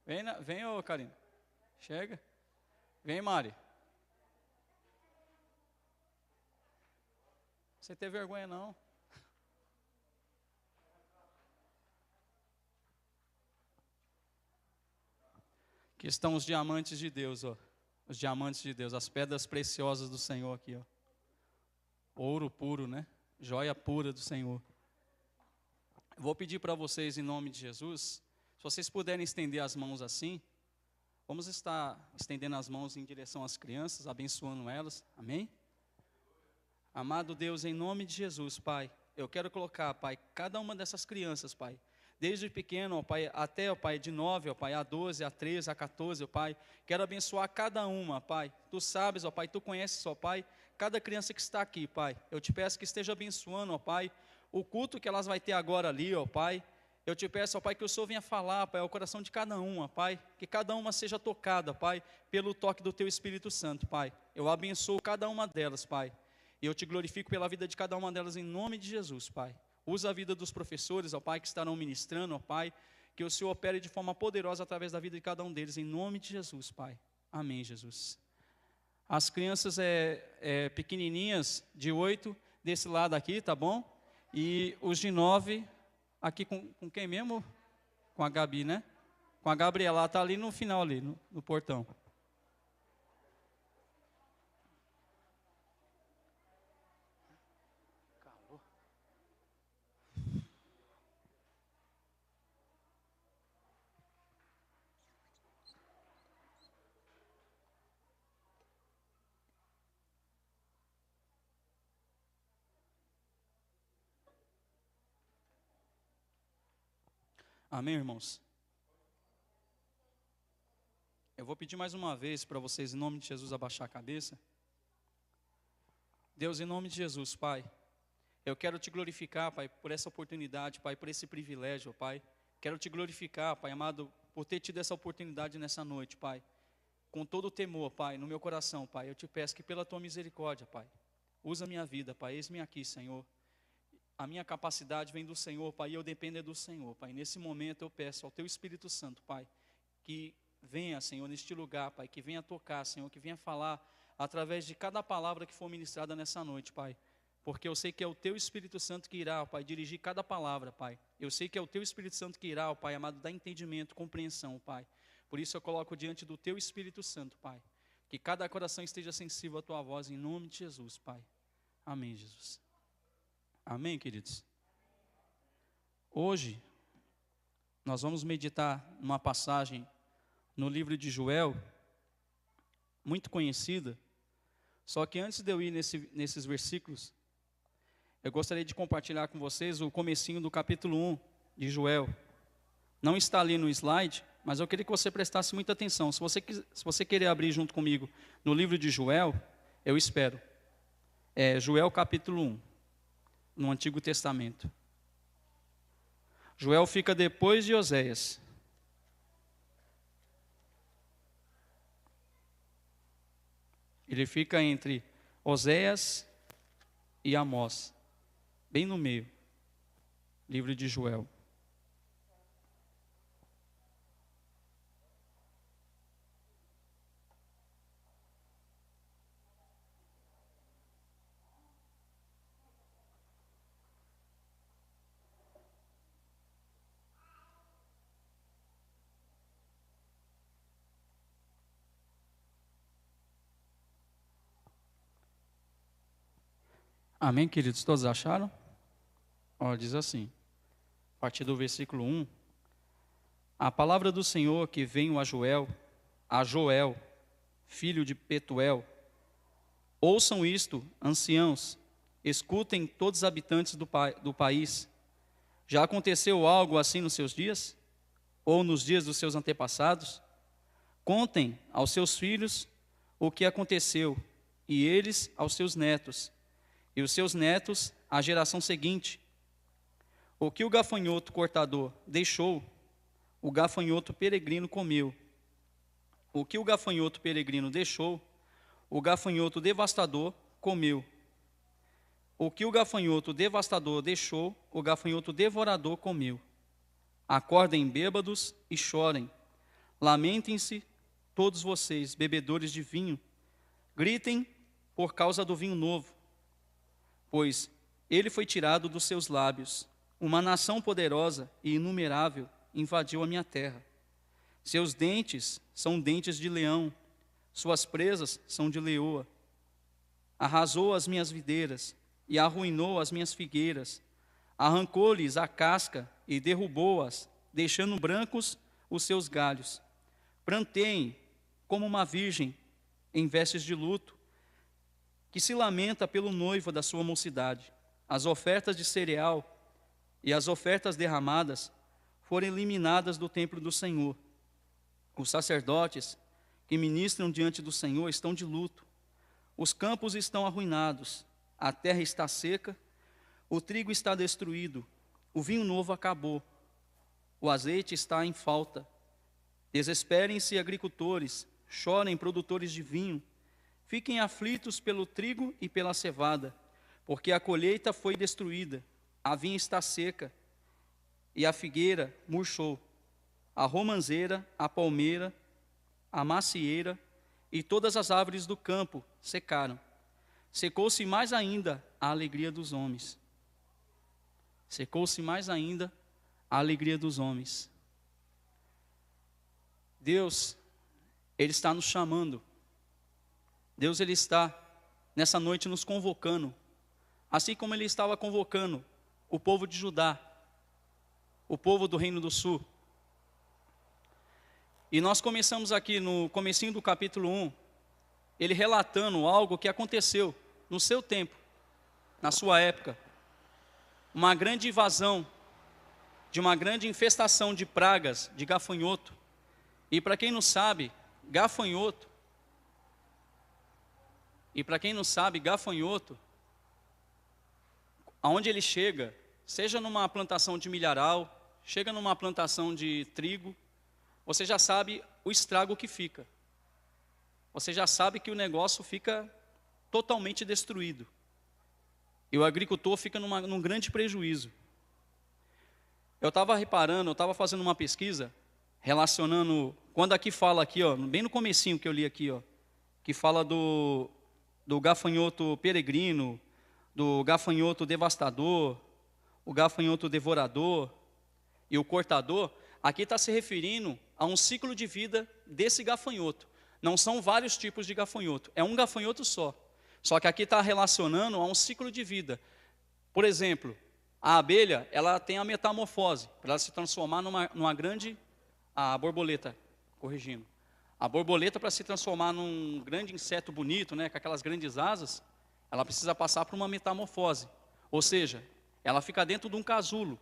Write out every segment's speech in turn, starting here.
Vem, ô Karina. Chega. Vem, Mari. Você tem vergonha, não? Aqui estão os diamantes de Deus, ó. Os diamantes de Deus, as pedras preciosas do Senhor aqui, ó. Ouro puro, né? Joia pura do Senhor. Vou pedir para vocês, em nome de Jesus, se vocês puderem estender as mãos assim, vamos estar estendendo as mãos em direção às crianças, abençoando elas, amém? Amado Deus, em nome de Jesus, Pai, eu quero colocar, Pai, cada uma dessas crianças, Pai, desde pequeno, ó Pai, até, ó Pai, de 9, ó Pai, a 12, a 13, a 14, ó Pai, quero abençoar cada uma, Pai, Tu sabes, ó Pai, Tu conheces, ó Pai, cada criança que está aqui, Pai, eu te peço que esteja abençoando, ó Pai, o culto que elas vão ter agora ali, ó Pai, eu te peço, ó Pai, que o Senhor venha falar, Pai, ao coração de cada uma, Pai, que cada uma seja tocada, Pai, pelo toque do Teu Espírito Santo, Pai, eu abençoo cada uma delas, Pai, e eu te glorifico pela vida de cada uma delas em nome de Jesus, Pai. Usa a vida dos professores, ó Pai, que estarão ministrando, ó Pai, que o Senhor opere de forma poderosa através da vida de cada um deles, em nome de Jesus, Pai. Amém, Jesus. As crianças pequenininhas, de 8, desse lado aqui, tá bom? E os de 9, aqui com quem mesmo? Com a Gabi, né? Com a Gabriela, tá ali no final, ali, no portão. Amém, irmãos? Eu vou pedir mais uma vez para vocês, em nome de Jesus, abaixar a cabeça. Deus, em nome de Jesus, Pai, eu quero te glorificar, Pai, por essa oportunidade, Pai, por esse privilégio, Pai. Quero te glorificar, Pai amado, por ter tido essa oportunidade nessa noite, Pai. Com todo o temor, Pai, no meu coração, Pai, eu te peço que pela tua misericórdia, Pai, usa a minha vida, Pai, eis-me aqui, Senhor. A minha capacidade vem do Senhor, Pai, e eu dependo do Senhor, Pai. Nesse momento eu peço ao Teu Espírito Santo, Pai, que venha, Senhor, neste lugar, Pai, que venha tocar, Senhor, que venha falar através de cada palavra que for ministrada nessa noite, Pai. Porque eu sei que é o Teu Espírito Santo que irá, Pai, dirigir cada palavra, Pai. Eu sei que é o Teu Espírito Santo que irá, Pai amado, dar entendimento, compreensão, Pai. Por isso eu coloco diante do Teu Espírito Santo, Pai, que cada coração esteja sensível à Tua voz, em nome de Jesus, Pai. Amém, Jesus. Amém, queridos? Hoje, nós vamos meditar numa passagem no livro de Joel, muito conhecida, só que antes de eu ir nesses versículos, eu gostaria de compartilhar com vocês o comecinho do capítulo 1 de Joel. Não está ali no slide, mas eu queria que você prestasse muita atenção. Se você querer abrir junto comigo no livro de Joel, eu espero. Joel capítulo 1. No Antigo Testamento. Joel fica depois de Oséias. Ele fica entre Oséias e Amós, bem no meio. Livro de Joel. Amém, queridos? Todos acharam? Diz assim, a partir do versículo 1. A palavra do Senhor que veio a Joel, filho de Petuel. Ouçam isto, anciãos, escutem todos os habitantes do país. Já aconteceu algo assim nos seus dias? Ou nos dias dos seus antepassados? Contem aos seus filhos o que aconteceu, e eles aos seus netos, e os seus netos à geração seguinte. O que o gafanhoto cortador deixou, o gafanhoto peregrino comeu. O que o gafanhoto peregrino deixou, o gafanhoto devastador comeu. O que o gafanhoto devastador deixou, o gafanhoto devorador comeu. Acordem bêbados e chorem. Lamentem-se todos vocês, bebedores de vinho, gritem por causa do vinho novo, pois ele foi tirado dos seus lábios. Uma nação poderosa e inumerável invadiu a minha terra. Seus dentes são dentes de leão, suas presas são de leoa. Arrasou as minhas videiras e arruinou as minhas figueiras. Arrancou-lhes a casca e derrubou-as, deixando brancos os seus galhos. Pranteiem como uma virgem em vestes de luto, que se lamenta pelo noivo da sua mocidade. As ofertas de cereal e as ofertas derramadas foram eliminadas do templo do Senhor. Os sacerdotes que ministram diante do Senhor estão de luto. Os campos estão arruinados, a terra está seca, o trigo está destruído, o vinho novo acabou, o azeite está em falta. Desesperem-se agricultores, chorem produtores de vinho, fiquem aflitos pelo trigo e pela cevada, porque a colheita foi destruída, a vinha está seca e a figueira murchou, a romanceira, a palmeira, a macieira e todas as árvores do campo secaram. Secou-se mais ainda a alegria dos homens. Secou-se mais ainda a alegria dos homens. Deus, Ele está nos chamando. Deus, Ele está nessa noite nos convocando. Assim como Ele estava convocando o povo de Judá, o povo do Reino do Sul. E nós começamos aqui no comecinho do capítulo 1, ele relatando algo que aconteceu no seu tempo, na sua época. Uma grande invasão, de uma grande infestação de pragas, de gafanhoto. E para quem não sabe, gafanhoto, aonde ele chega, seja numa plantação de milharal, chega numa plantação de trigo, você já sabe o estrago que fica. Você já sabe que o negócio fica totalmente destruído. E o agricultor fica num grande prejuízo. Eu estava reparando, eu estava fazendo uma pesquisa, relacionando, quando aqui fala aqui, ó, bem no comecinho que eu li aqui, ó, que fala do gafanhoto peregrino, do gafanhoto devastador, o gafanhoto devorador e o cortador, aqui está se referindo a um ciclo de vida desse gafanhoto. Não são vários tipos de gafanhoto, é um gafanhoto só. Só que aqui está relacionando a um ciclo de vida. Por exemplo, a abelha, ela tem a metamorfose, para ela se transformar numa grande, a borboleta, corrigindo. A borboleta, para se transformar num grande inseto bonito, né, com aquelas grandes asas, ela precisa passar por uma metamorfose. Ou seja, ela fica dentro de um casulo.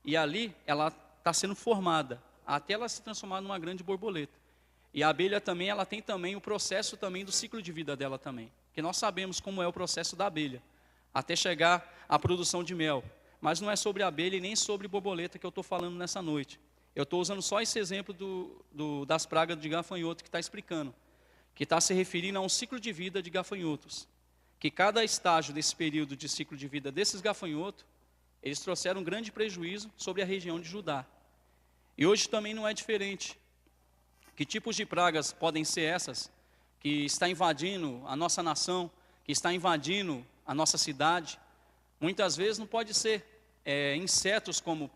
E ali, ela está sendo formada, até ela se transformar numa grande borboleta. E a abelha também, ela tem também o processo também do ciclo de vida dela também. Que nós sabemos como é o processo da abelha, até chegar à produção de mel. Mas não é sobre a abelha e nem sobre borboleta que eu estou falando nessa noite. Eu estou usando só esse exemplo das pragas de gafanhoto que está explicando. Que está se referindo a um ciclo de vida de gafanhotos. Que cada estágio desse período de ciclo de vida desses gafanhotos, eles trouxeram um grande prejuízo sobre a região de Judá. E hoje também não é diferente. Que tipos de pragas podem ser essas? Que está invadindo a nossa nação, que está invadindo a nossa cidade. Muitas vezes não pode ser insetos como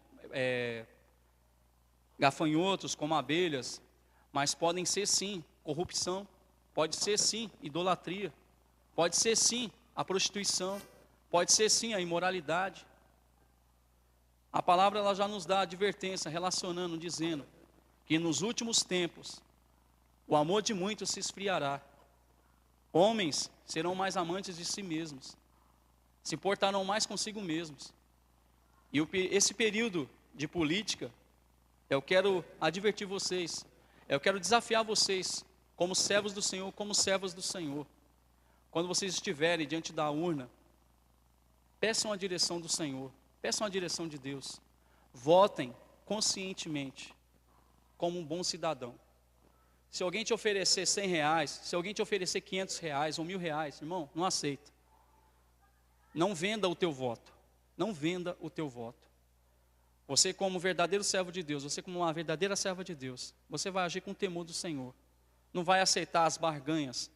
gafanhotos, como abelhas, mas podem ser sim corrupção, pode ser sim idolatria, pode ser sim a prostituição, pode ser sim a imoralidade. A palavra ela já nos dá advertência, relacionando, dizendo que nos últimos tempos o amor de muitos se esfriará. Homens serão mais amantes de si mesmos, se portarão mais consigo mesmos. E esse período de política, eu quero advertir vocês, eu quero desafiar vocês, como servos do Senhor, como servas do Senhor. Quando vocês estiverem diante da urna, peçam a direção do Senhor, peçam a direção de Deus. Votem conscientemente, como um bom cidadão. Se alguém te oferecer R$100, se alguém te oferecer R$500 ou R$1.000, irmão, não aceita. Não venda o teu voto. Não venda o teu voto. Você como verdadeiro servo de Deus, você como uma verdadeira serva de Deus, você vai agir com temor do Senhor. Não vai aceitar as barganhas,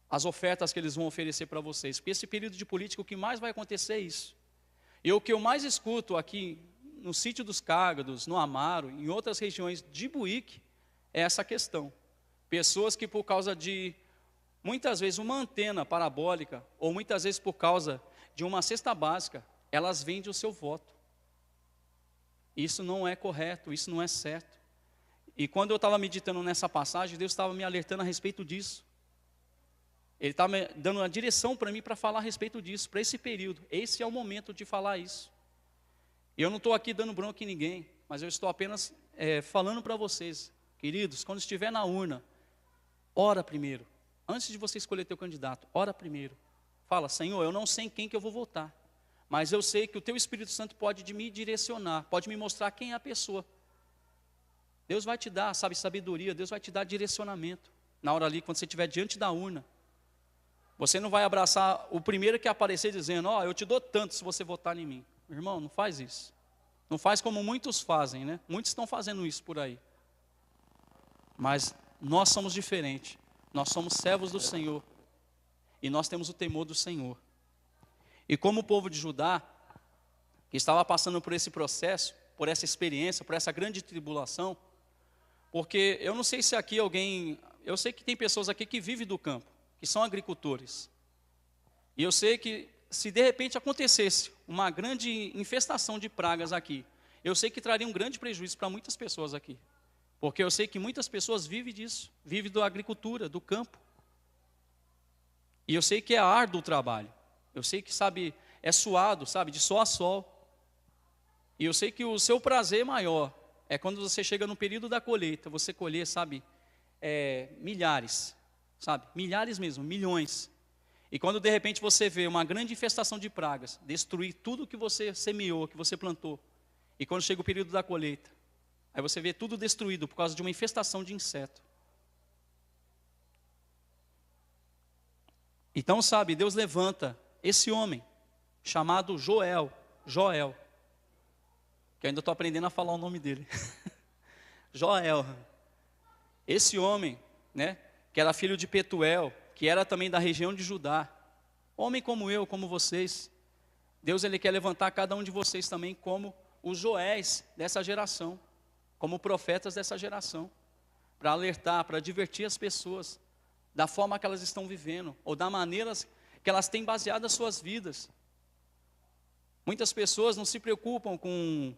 as ofertas que eles vão oferecer para vocês. Porque esse período de política, o que mais vai acontecer é isso. E o que eu mais escuto aqui no sítio dos Cágados, no Amaro, em outras regiões de Buíque, é essa questão. Pessoas que por causa de, muitas vezes, uma antena parabólica, ou muitas vezes por causa de uma cesta básica, elas vendem o seu voto. Isso não é correto, isso não é certo. E quando eu estava meditando nessa passagem, Deus estava me alertando a respeito disso. Ele estava me dando uma direção para mim para falar a respeito disso, para esse período. Esse é o momento de falar isso. E eu não estou aqui dando bronca em ninguém, mas eu estou apenas falando para vocês, queridos, quando estiver na urna, ora primeiro. Antes de você escolher teu candidato, ora primeiro. Fala, Senhor, eu não sei em quem que eu vou votar, mas eu sei que o teu Espírito Santo pode me direcionar, pode me mostrar quem é a pessoa. Deus vai te dar, sabe, sabedoria, Deus vai te dar direcionamento. Na hora ali, quando você estiver diante da urna, você não vai abraçar o primeiro que aparecer dizendo, eu te dou tanto se você votar em mim. Irmão, não faz isso. Não faz como muitos fazem, né? Muitos estão fazendo isso por aí. Mas nós somos diferentes. Nós somos servos do Senhor. E nós temos o temor do Senhor. E como o povo de Judá, que estava passando por esse processo, por essa experiência, por essa grande tribulação, porque eu não sei se aqui eu sei que tem pessoas aqui que vivem do campo, que são agricultores. E eu sei que se de repente acontecesse uma grande infestação de pragas aqui, eu sei que traria um grande prejuízo para muitas pessoas aqui. Porque eu sei que muitas pessoas vivem disso, vivem da agricultura, do campo. E eu sei que é árduo o trabalho. Eu sei que, sabe, é suado, sabe, de sol a sol. E eu sei que o seu prazer maior é quando você chega no período da colheita, você colher, sabe, milhares, sabe, milhares mesmo, milhões. E quando de repente você vê uma grande infestação de pragas, destruir tudo que você semeou, que você plantou, e quando chega o período da colheita, aí você vê tudo destruído por causa de uma infestação de inseto. Então, sabe, Deus levanta esse homem, chamado Joel, que eu ainda estou aprendendo a falar o nome dele. Joel, esse homem, né, que era filho de Petuel, que era também da região de Judá, homem como eu, como vocês, Deus ele quer levantar cada um de vocês também como os Joéis dessa geração, como profetas dessa geração, para alertar, para advertir as pessoas da forma que elas estão vivendo, ou da maneira que elas têm baseado as suas vidas. Muitas pessoas não se preocupam com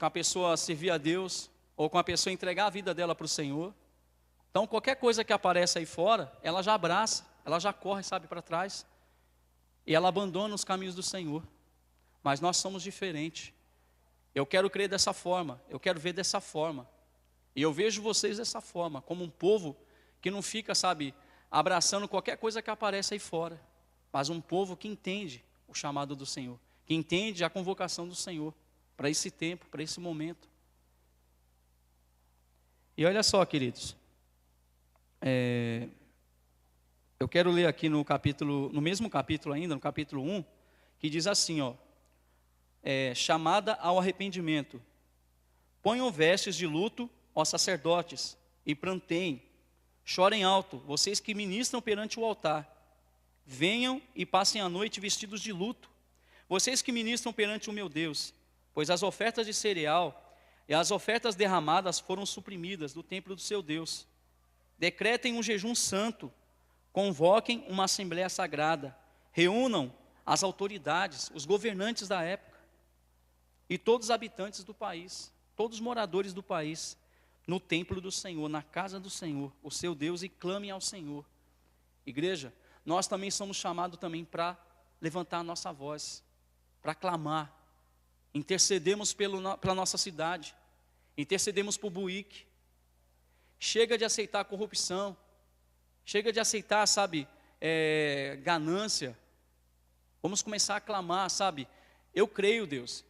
a pessoa servir a Deus, ou com a pessoa entregar a vida dela para o Senhor. Então, qualquer coisa que aparece aí fora, ela já abraça, ela já corre, sabe, para trás. E ela abandona os caminhos do Senhor. Mas nós somos diferentes. Eu quero crer dessa forma, eu quero ver dessa forma. E eu vejo vocês dessa forma, como um povo que não fica, sabe, abraçando qualquer coisa que aparece aí fora. Mas um povo que entende o chamado do Senhor, que entende a convocação do Senhor para esse tempo, para esse momento. E olha só, queridos, eu quero ler aqui no mesmo capítulo ainda, no capítulo 1, que diz assim, chamada ao arrependimento. Ponham vestes de luto, ó sacerdotes, e pranteiem, chorem alto, vocês que ministram perante o altar. Venham e passem a noite vestidos de luto, vocês que ministram perante o meu Deus, pois as ofertas de cereal e as ofertas derramadas foram suprimidas do templo do seu Deus. Decretem um jejum santo, convoquem uma assembleia sagrada, reúnam as autoridades, os governantes da época, e todos os habitantes do país, todos os moradores do país, no templo do Senhor, na casa do Senhor, o seu Deus, e clamem ao Senhor. Igreja, nós também somos chamados também para levantar a nossa voz, para clamar, intercedemos pela nossa cidade, intercedemos por Buíque. Chega de aceitar a corrupção, chega de aceitar, sabe, ganância. Vamos começar a clamar, sabe, eu creio, Deus,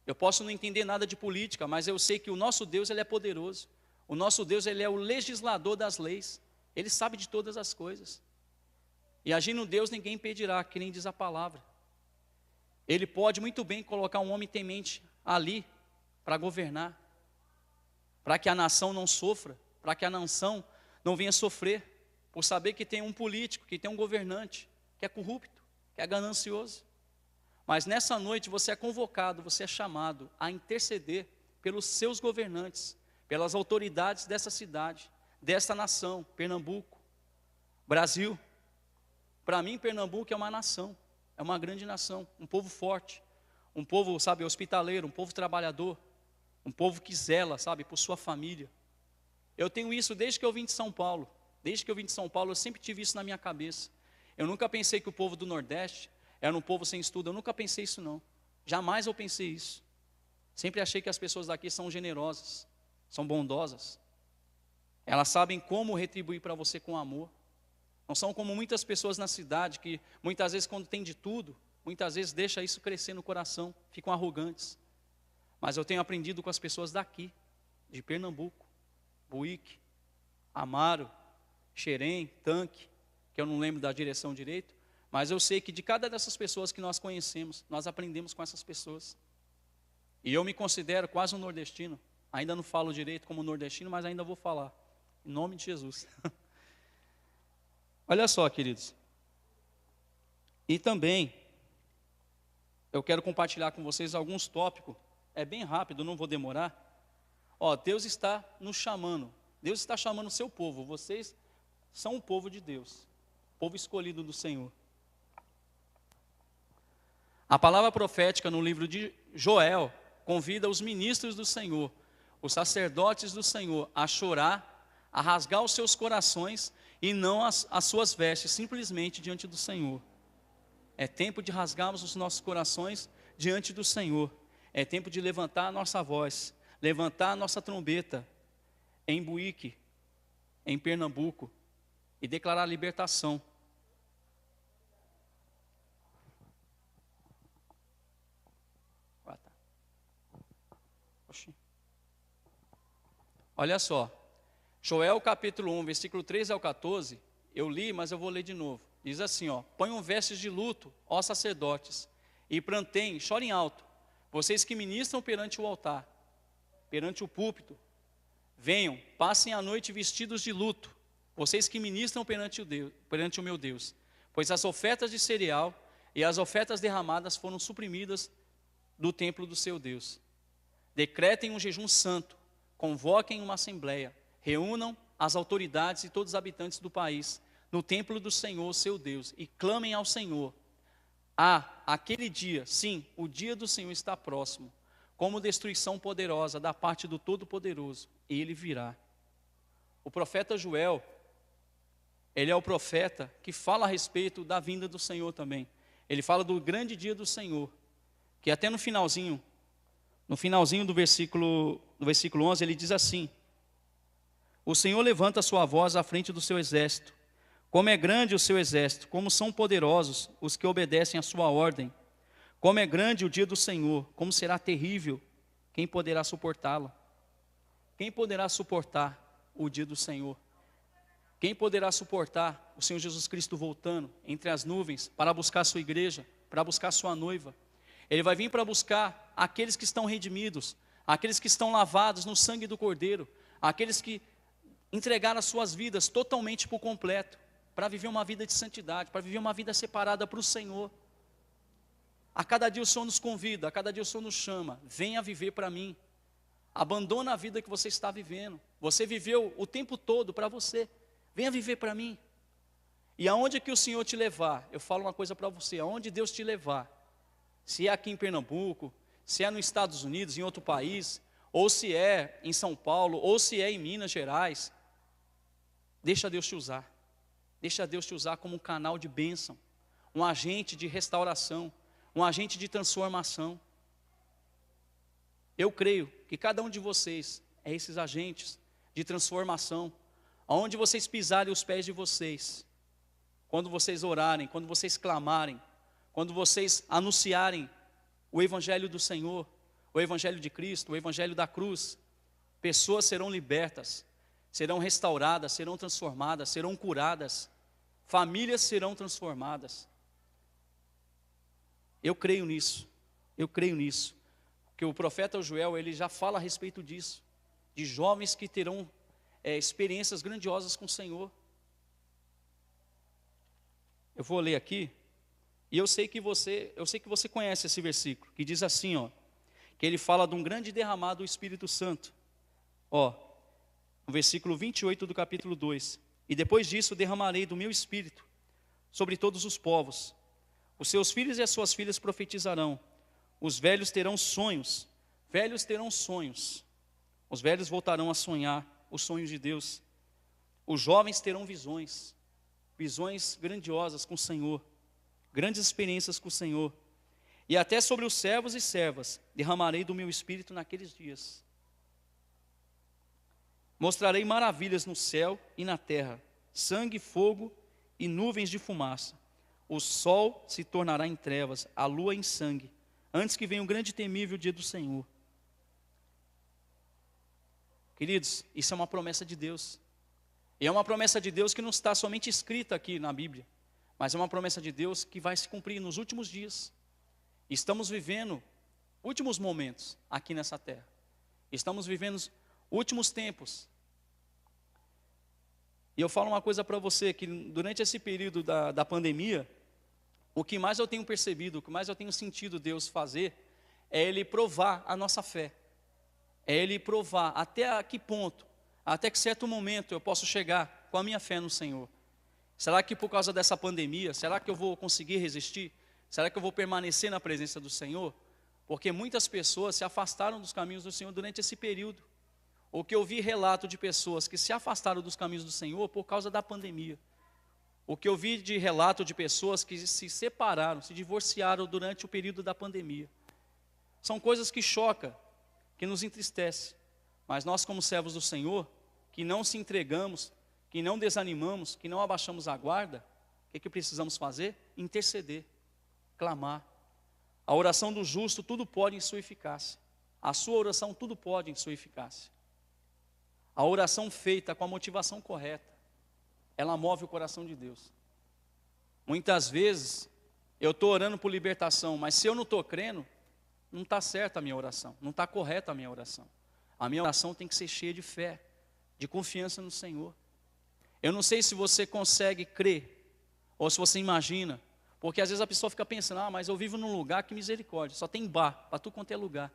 eu posso não entender nada de política, mas eu sei que o nosso Deus, ele é poderoso, o nosso Deus, ele é o legislador das leis, ele sabe de todas as coisas, e agindo Deus, ninguém impedirá, que nem diz a palavra. Ele pode muito bem colocar um homem temente ali para governar, para que a nação não sofra, para que a nação não venha sofrer, por saber que tem um político, que tem um governante, que é corrupto, que é ganancioso. Mas nessa noite você é convocado, você é chamado a interceder pelos seus governantes, pelas autoridades dessa cidade, desta nação, Pernambuco, Brasil. Para mim, Pernambuco é uma nação, é uma grande nação, um povo forte, um povo, sabe, hospitaleiro, um povo trabalhador, um povo que zela, sabe, por sua família. Eu tenho isso desde que eu vim de São Paulo. Desde que eu vim de São Paulo, eu sempre tive isso na minha cabeça. Eu nunca pensei que o povo do Nordeste era um povo sem estudo. Eu nunca pensei isso, não. Jamais eu pensei isso. Sempre achei que as pessoas daqui são generosas, são bondosas. Elas sabem como retribuir para você com amor. Não são como muitas pessoas na cidade que muitas vezes quando tem de tudo, muitas vezes deixa isso crescer no coração, ficam arrogantes. Mas eu tenho aprendido com as pessoas daqui, de Pernambuco, Buíque, Amaro, Xerém, Tanque, que eu não lembro da direção direito, mas eu sei que de cada dessas pessoas que nós conhecemos, nós aprendemos com essas pessoas. E eu me considero quase um nordestino, ainda não falo direito como nordestino, mas ainda vou falar, em nome de Jesus. Olha só, queridos, e também, eu quero compartilhar com vocês alguns tópicos, é bem rápido, não vou demorar. Deus está nos chamando, Deus está chamando o seu povo, vocês são o povo de Deus, povo escolhido do Senhor. A palavra profética no livro de Joel convida os ministros do Senhor, os sacerdotes do Senhor, a chorar, a rasgar os seus corações e não as suas vestes, simplesmente diante do Senhor. É tempo de rasgarmos os nossos corações diante do Senhor. É tempo de levantar a nossa voz, levantar a nossa trombeta em Buíque, em Pernambuco, e declarar libertação. Olha só, Joel capítulo 1, versículo 13 ao 14, eu li, mas eu vou ler de novo. Diz assim, ponham vestes de luto, ó sacerdotes, e plantem, chorem alto, vocês que ministram perante o altar, perante o púlpito, venham, passem a noite vestidos de luto, vocês que ministram perante o meu Deus, pois as ofertas de cereal e as ofertas derramadas foram suprimidas do templo do seu Deus. Decretem um jejum santo, convoquem uma assembleia, reúnam as autoridades e todos os habitantes do país no templo do Senhor, seu Deus, e clamem ao Senhor. Aquele dia, sim, o dia do Senhor está próximo, como destruição poderosa da parte do Todo-Poderoso, ele virá. O profeta Joel, ele é o profeta que fala a respeito da vinda do Senhor também. Ele fala do grande dia do Senhor, que até no finalzinho do versículo 11, ele diz assim: o Senhor levanta a sua voz à frente do seu exército. Como é grande o seu exército, como são poderosos os que obedecem à sua ordem. Como é grande o dia do Senhor, como será terrível, quem poderá suportá-lo? Quem poderá suportar o dia do Senhor? Quem poderá suportar o Senhor Jesus Cristo voltando entre as nuvens para buscar a sua igreja, para buscar a sua noiva? Ele vai vir para buscar aqueles que estão redimidos, aqueles que estão lavados no sangue do Cordeiro, aqueles que entregaram as suas vidas totalmente por completo, para viver uma vida de santidade, para viver uma vida separada para o Senhor. A cada dia o Senhor nos convida, a cada dia o Senhor nos chama, venha viver para mim. Abandona a vida que você está vivendo. Você viveu o tempo todo para você. Venha viver para mim. E aonde que o Senhor te levar, eu falo uma coisa para você, aonde Deus te levar, se é aqui em Pernambuco, se é nos Estados Unidos, em outro país, ou se é em São Paulo, ou se é em Minas Gerais, deixa Deus te usar. Deixa Deus te usar como um canal de bênção, um agente de restauração, um agente de transformação. Eu creio que cada um de vocês é esses agentes de transformação, aonde vocês pisarem os pés de vocês, quando vocês orarem, quando vocês clamarem, quando vocês anunciarem o Evangelho do Senhor, o Evangelho de Cristo, o Evangelho da cruz, pessoas serão libertas, serão restauradas, serão transformadas, serão curadas, famílias serão transformadas. Eu creio nisso, Porque o profeta Joel, ele já fala a respeito disso, de jovens que terão experiências grandiosas com o Senhor. Eu vou ler aqui, e eu sei que você conhece esse versículo, que diz assim, ó, que ele fala de um grande derramado do Espírito Santo. Ó, no versículo 28 do capítulo 2. E depois disso derramarei do meu Espírito sobre todos os povos. Os seus filhos e as suas filhas profetizarão. Os velhos terão sonhos. Velhos terão sonhos. Os velhos voltarão a sonhar os sonhos de Deus. Os jovens terão visões. Visões grandiosas com o Senhor. Grandes experiências com o Senhor. E até sobre os servos e servas derramarei do meu Espírito naqueles dias. Mostrarei maravilhas no céu e na terra, sangue, fogo e nuvens de fumaça. O sol se tornará em trevas, a lua em sangue, antes que venha um grande e temível dia do Senhor. Queridos, isso é uma promessa de Deus. E é uma promessa de Deus que não está somente escrita aqui na Bíblia, mas é uma promessa de Deus que vai se cumprir nos últimos dias. Estamos vivendo últimos momentos aqui nessa terra. Estamos vivendo últimos tempos. E eu falo uma coisa para você, que durante esse período da pandemia, o que mais eu tenho percebido, o que mais eu tenho sentido Deus fazer, é Ele provar a nossa fé. É Ele provar até a que ponto, até que certo momento eu posso chegar com a minha fé no Senhor. Será que por causa dessa pandemia, será que eu vou conseguir resistir? Será que eu vou permanecer na presença do Senhor? Porque muitas pessoas se afastaram dos caminhos do Senhor durante esse período. O que eu vi relato de pessoas que se afastaram dos caminhos do Senhor por causa da pandemia. O que eu vi de relato de pessoas que se separaram, se divorciaram durante o período da pandemia. São coisas que chocam, que nos entristecem. Mas nós, como servos do Senhor, que não se entregamos, que não desanimamos, que não abaixamos a guarda, o que precisamos fazer? Interceder, clamar. A oração do justo tudo pode em sua eficácia. A sua oração tudo pode em sua eficácia. A oração feita com a motivação correta, ela move o coração de Deus. Muitas vezes, eu estou orando por libertação, mas se eu não estou crendo, não está certa a minha oração, não está correta a minha oração. A minha oração tem que ser cheia de fé, de confiança no Senhor. Eu não sei se você consegue crer, ou se você imagina, porque às vezes a pessoa fica pensando, mas eu vivo num lugar que misericórdia, só tem bar, para tudo quanto é lugar.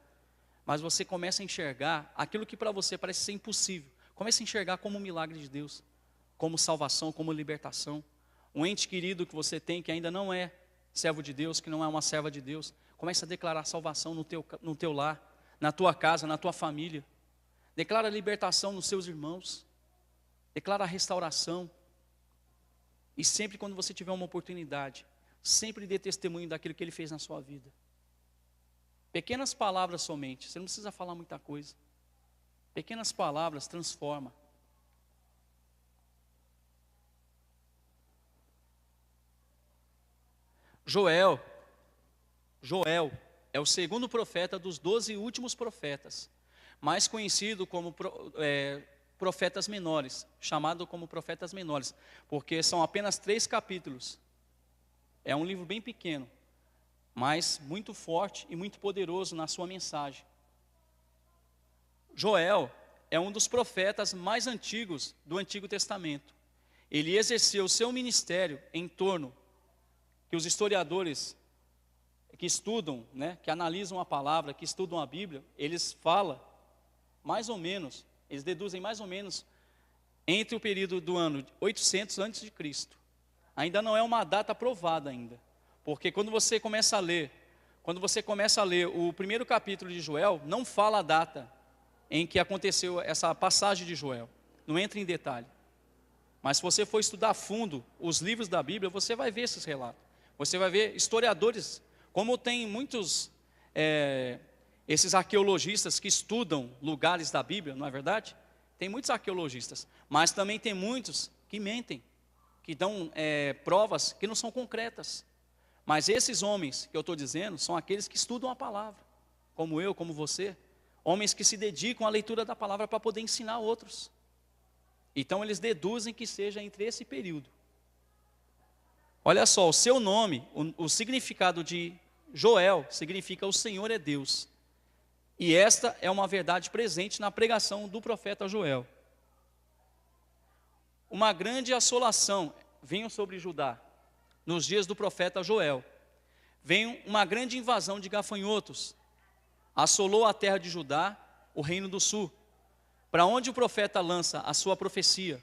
Mas você começa a enxergar aquilo que para você parece ser impossível. Começa a enxergar como um milagre de Deus, como salvação, como libertação. Um ente querido que você tem que ainda não é servo de Deus, que não é uma serva de Deus, começa a declarar salvação no teu lar, na tua casa, na tua família. Declara libertação nos seus irmãos. Declara restauração. E sempre quando você tiver uma oportunidade, sempre dê testemunho daquilo que Ele fez na sua vida. Pequenas palavras somente, você não precisa falar muita coisa. Pequenas palavras transformam. Joel é o segundo profeta dos 12 últimos profetas, mais conhecido como profetas menores, chamado como profetas menores, porque são apenas 3 capítulos. É um livro bem pequeno, mas muito forte e muito poderoso na sua mensagem. Joel é um dos profetas mais antigos do Antigo Testamento. Ele exerceu o seu ministério em torno, que os historiadores que estudam, que analisam a palavra, que estudam a Bíblia, eles falam mais ou menos, eles deduzem mais ou menos entre o período do ano 800 a.C. Ainda não é uma data provada ainda, porque quando você começa a ler o primeiro capítulo de Joel, não fala a data em que aconteceu essa passagem de Joel, não entra em detalhe. Mas se você for estudar a fundo os livros da Bíblia, você vai ver esses relatos. Você vai ver historiadores, como tem muitos, esses arqueologistas que estudam lugares da Bíblia, não é verdade? Tem muitos arqueologistas, mas também tem muitos que mentem, que dão provas que não são concretas. Mas esses homens que eu estou dizendo, são aqueles que estudam a palavra, como eu, como você. Homens que se dedicam à leitura da palavra para poder ensinar outros. Então eles deduzem que seja entre esse período. Olha só, o seu nome, o significado de Joel, significa o Senhor é Deus. E esta é uma verdade presente na pregação do profeta Joel. Uma grande assolação veio sobre Judá nos dias do profeta Joel. Veio uma grande invasão de gafanhotos, assolou a terra de Judá, o reino do sul, para onde o profeta lança a sua profecia.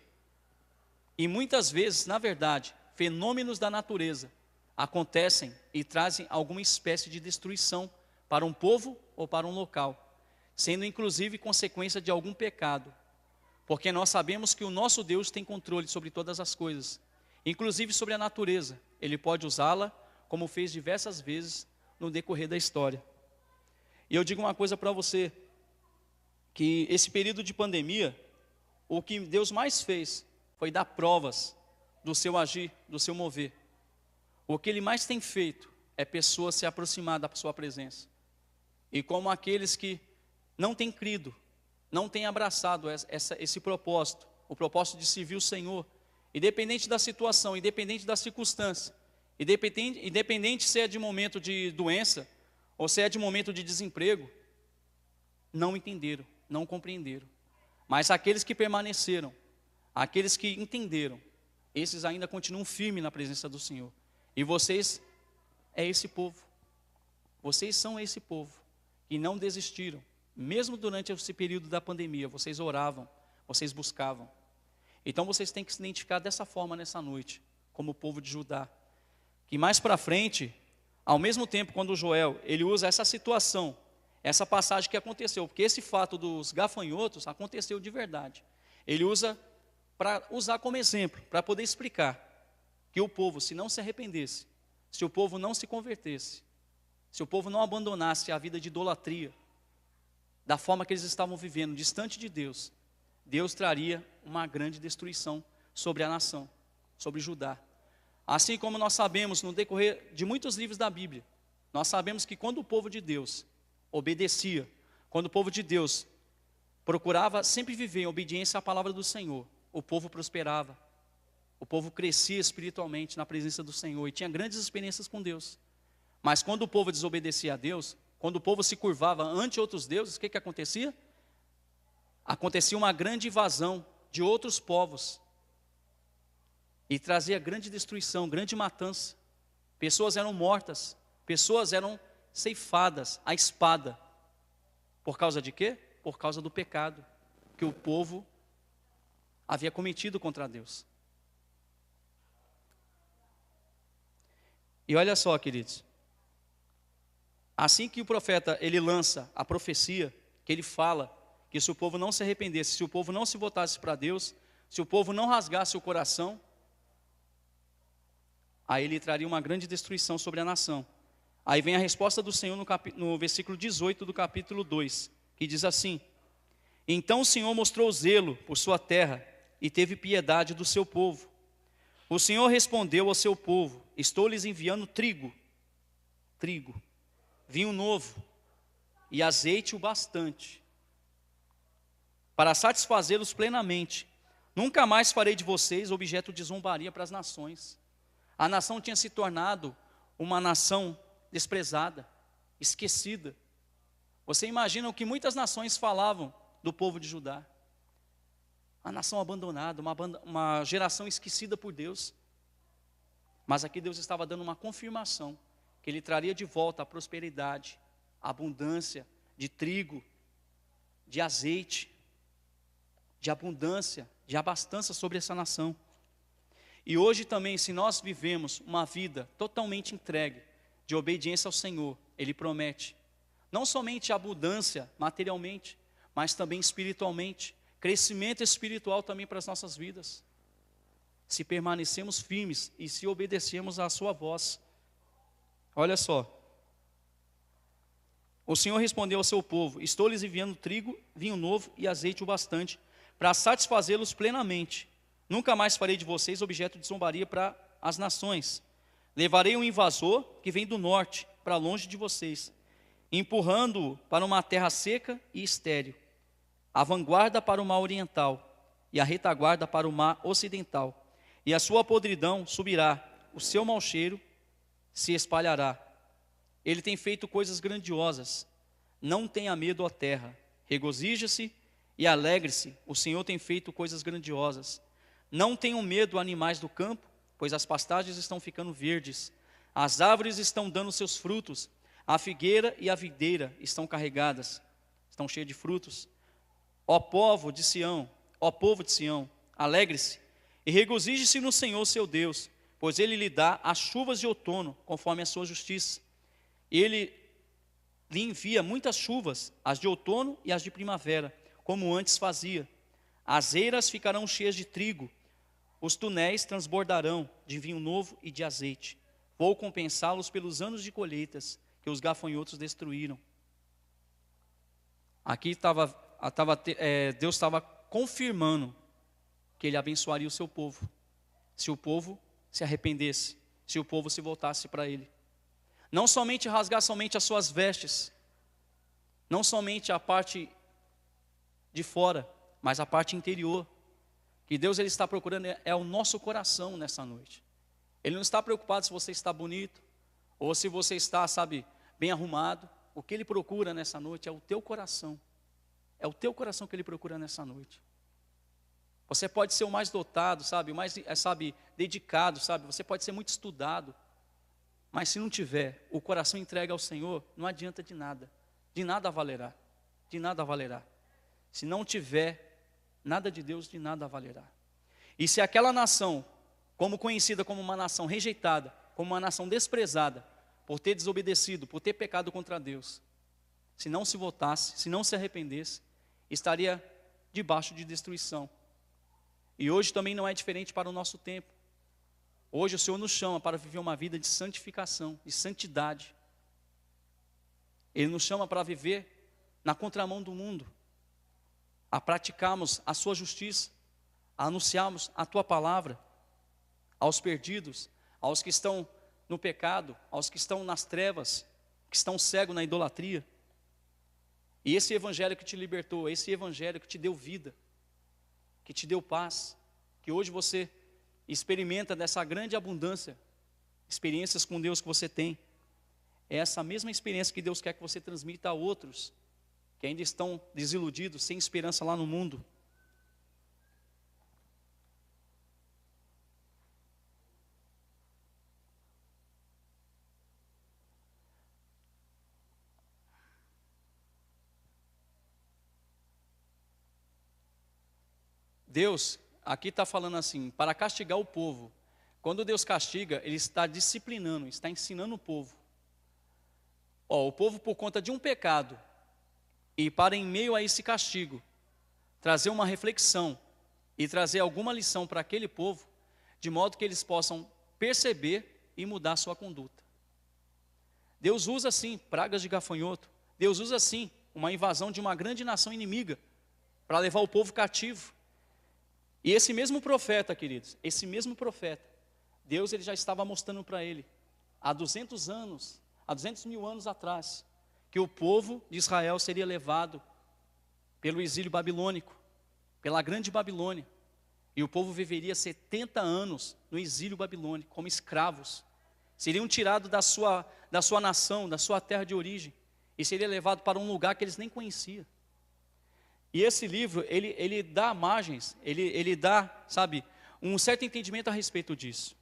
E muitas vezes, na verdade, fenômenos da natureza acontecem e trazem alguma espécie de destruição para um povo ou para um local, sendo inclusive consequência de algum pecado, porque nós sabemos que o nosso Deus tem controle sobre todas as coisas, inclusive sobre a natureza. Ele pode usá-la, como fez diversas vezes no decorrer da história. E eu digo uma coisa para você, que esse período de pandemia, o que Deus mais fez foi dar provas do seu agir, do seu mover. O que Ele mais tem feito é pessoas se aproximar da sua presença. E como aqueles que não têm crido, não têm abraçado esse propósito, o propósito de servir o Senhor, independente da situação, independente da circunstância, independente se é de momento de doença, ou se é de momento de desemprego, não entenderam, não compreenderam. Mas aqueles que permaneceram, aqueles que entenderam, esses ainda continuam firmes na presença do Senhor. E vocês é esse povo. Vocês são esse povo que não desistiram. Mesmo durante esse período da pandemia, vocês oravam, vocês buscavam. Então vocês têm que se identificar dessa forma nessa noite, como o povo de Judá. Que mais para frente, ao mesmo tempo, quando Joel, ele usa essa situação, essa passagem que aconteceu, porque esse fato dos gafanhotos aconteceu de verdade. Ele usa para usar como exemplo, para poder explicar que o povo, se não se arrependesse, se o povo não se convertesse, se o povo não abandonasse a vida de idolatria, da forma que eles estavam vivendo, distante de Deus, Deus traria uma grande destruição sobre a nação, sobre Judá. Assim como nós sabemos no decorrer de muitos livros da Bíblia, nós sabemos que quando o povo de Deus obedecia, quando o povo de Deus procurava sempre viver em obediência à palavra do Senhor, o povo prosperava, o povo crescia espiritualmente na presença do Senhor e tinha grandes experiências com Deus. Mas quando o povo desobedecia a Deus, quando o povo se curvava ante outros deuses, o que acontecia? Acontecia uma grande invasão de outros povos e trazia grande destruição, grande matança. Pessoas eram mortas, pessoas eram ceifadas à espada. Por causa de quê? Por causa do pecado que o povo havia cometido contra Deus. E olha só, queridos, assim que o profeta ele lança a profecia, que ele fala que se o povo não se arrependesse, se o povo não se voltasse para Deus, se o povo não rasgasse o coração, aí ele traria uma grande destruição sobre a nação. Aí vem a resposta do Senhor no versículo 18 do capítulo 2, que diz assim: então o Senhor mostrou zelo por sua terra e teve piedade do seu povo. O Senhor respondeu ao seu povo: estou lhes enviando trigo, vinho novo e azeite o bastante, para satisfazê-los plenamente. Nunca mais farei de vocês objeto de zombaria para as nações. A nação tinha se tornado uma nação desprezada, esquecida. Você imagina o que muitas nações falavam do povo de Judá? A nação abandonada, uma geração esquecida por Deus. Mas aqui Deus estava dando uma confirmação, que Ele traria de volta a prosperidade, a abundância de trigo, de azeite, de abundância, de abastança sobre essa nação. E hoje também, se nós vivemos uma vida totalmente entregue, de obediência ao Senhor, Ele promete, não somente abundância materialmente, mas também espiritualmente, crescimento espiritual também para as nossas vidas, se permanecemos firmes e se obedecermos à sua voz. Olha só, o Senhor respondeu ao seu povo: estou lhes enviando trigo, vinho novo e azeite o bastante, para satisfazê-los plenamente. Nunca mais farei de vocês objeto de zombaria para as nações. Levarei um invasor que vem do norte para longe de vocês, empurrando-o para uma terra seca e estéril, a vanguarda para o mar oriental e a retaguarda para o mar ocidental. E a sua podridão subirá, o seu mau cheiro se espalhará. Ele tem feito coisas grandiosas, Não tenha medo, ó terra, regozije-se e alegre-se, o Senhor tem feito coisas grandiosas. Não tenham medo, animais do campo, pois as pastagens estão ficando verdes, as árvores estão dando seus frutos, a figueira e a videira estão carregadas, estão cheias de frutos. Ó povo de Sião, alegre-se e regozije-se no Senhor seu Deus, pois Ele lhe dá as chuvas de outono, conforme a sua justiça. Ele lhe envia muitas chuvas, as de outono e as de primavera, como antes fazia. As eiras ficarão cheias de trigo, os túneis transbordarão de vinho novo e de azeite. Vou compensá-los pelos anos de colheitas que os gafanhotos destruíram. Aqui Deus estava confirmando que Ele abençoaria o seu povo, se o povo se arrependesse, se o povo se voltasse para Ele. Não somente rasgar somente as suas vestes, não somente a parte de fora, mas a parte interior. Que Deus Ele está procurando é o nosso coração nessa noite. Ele não está preocupado se você está bonito, ou se você está, bem arrumado. O que Ele procura nessa noite é o teu coração. É o teu coração que Ele procura nessa noite. Você pode ser o mais dotado, o mais, dedicado, Você pode ser muito estudado. Mas se não tiver o coração entregue ao Senhor, não adianta de nada valerá, de nada valerá. Se não tiver nada de Deus, de nada valerá. E se aquela nação, como conhecida como uma nação rejeitada, como uma nação desprezada, por ter desobedecido, por ter pecado contra Deus, se não se voltasse, se não se arrependesse, estaria debaixo de destruição. E hoje também não é diferente para o nosso tempo. Hoje o Senhor nos chama para viver uma vida de santificação, de santidade. Ele nos chama para viver na contramão do mundo, a praticarmos a sua justiça, a anunciarmos a tua palavra aos perdidos, aos que estão no pecado, aos que estão nas trevas, que estão cegos na idolatria. E esse evangelho que te libertou, esse evangelho que te deu vida, que te deu paz, que hoje você experimenta dessa grande abundância, experiências com Deus que você tem, é essa mesma experiência que Deus quer que você transmita a outros, que ainda estão desiludidos, sem esperança lá no mundo. Deus, aqui está falando assim, para castigar o povo. Quando Deus castiga, Ele está disciplinando, está ensinando o povo. O povo por conta de um pecado, e para em meio a esse castigo, trazer uma reflexão, e trazer alguma lição para aquele povo, de modo que eles possam perceber e mudar sua conduta. Deus usa sim pragas de gafanhoto, Deus usa sim uma invasão de uma grande nação inimiga, para levar o povo cativo. E esse mesmo profeta, queridos, esse mesmo profeta, Deus ele já estava mostrando para ele, há 200 anos, há 200 mil anos atrás, que o povo de Israel seria levado pelo exílio babilônico, pela grande Babilônia, e o povo viveria 70 anos no exílio babilônico, como escravos, seriam tirados da sua nação, da sua terra de origem, e seria levado para um lugar que eles nem conheciam. E esse livro, ele dá margens, ele dá, um certo entendimento a respeito disso.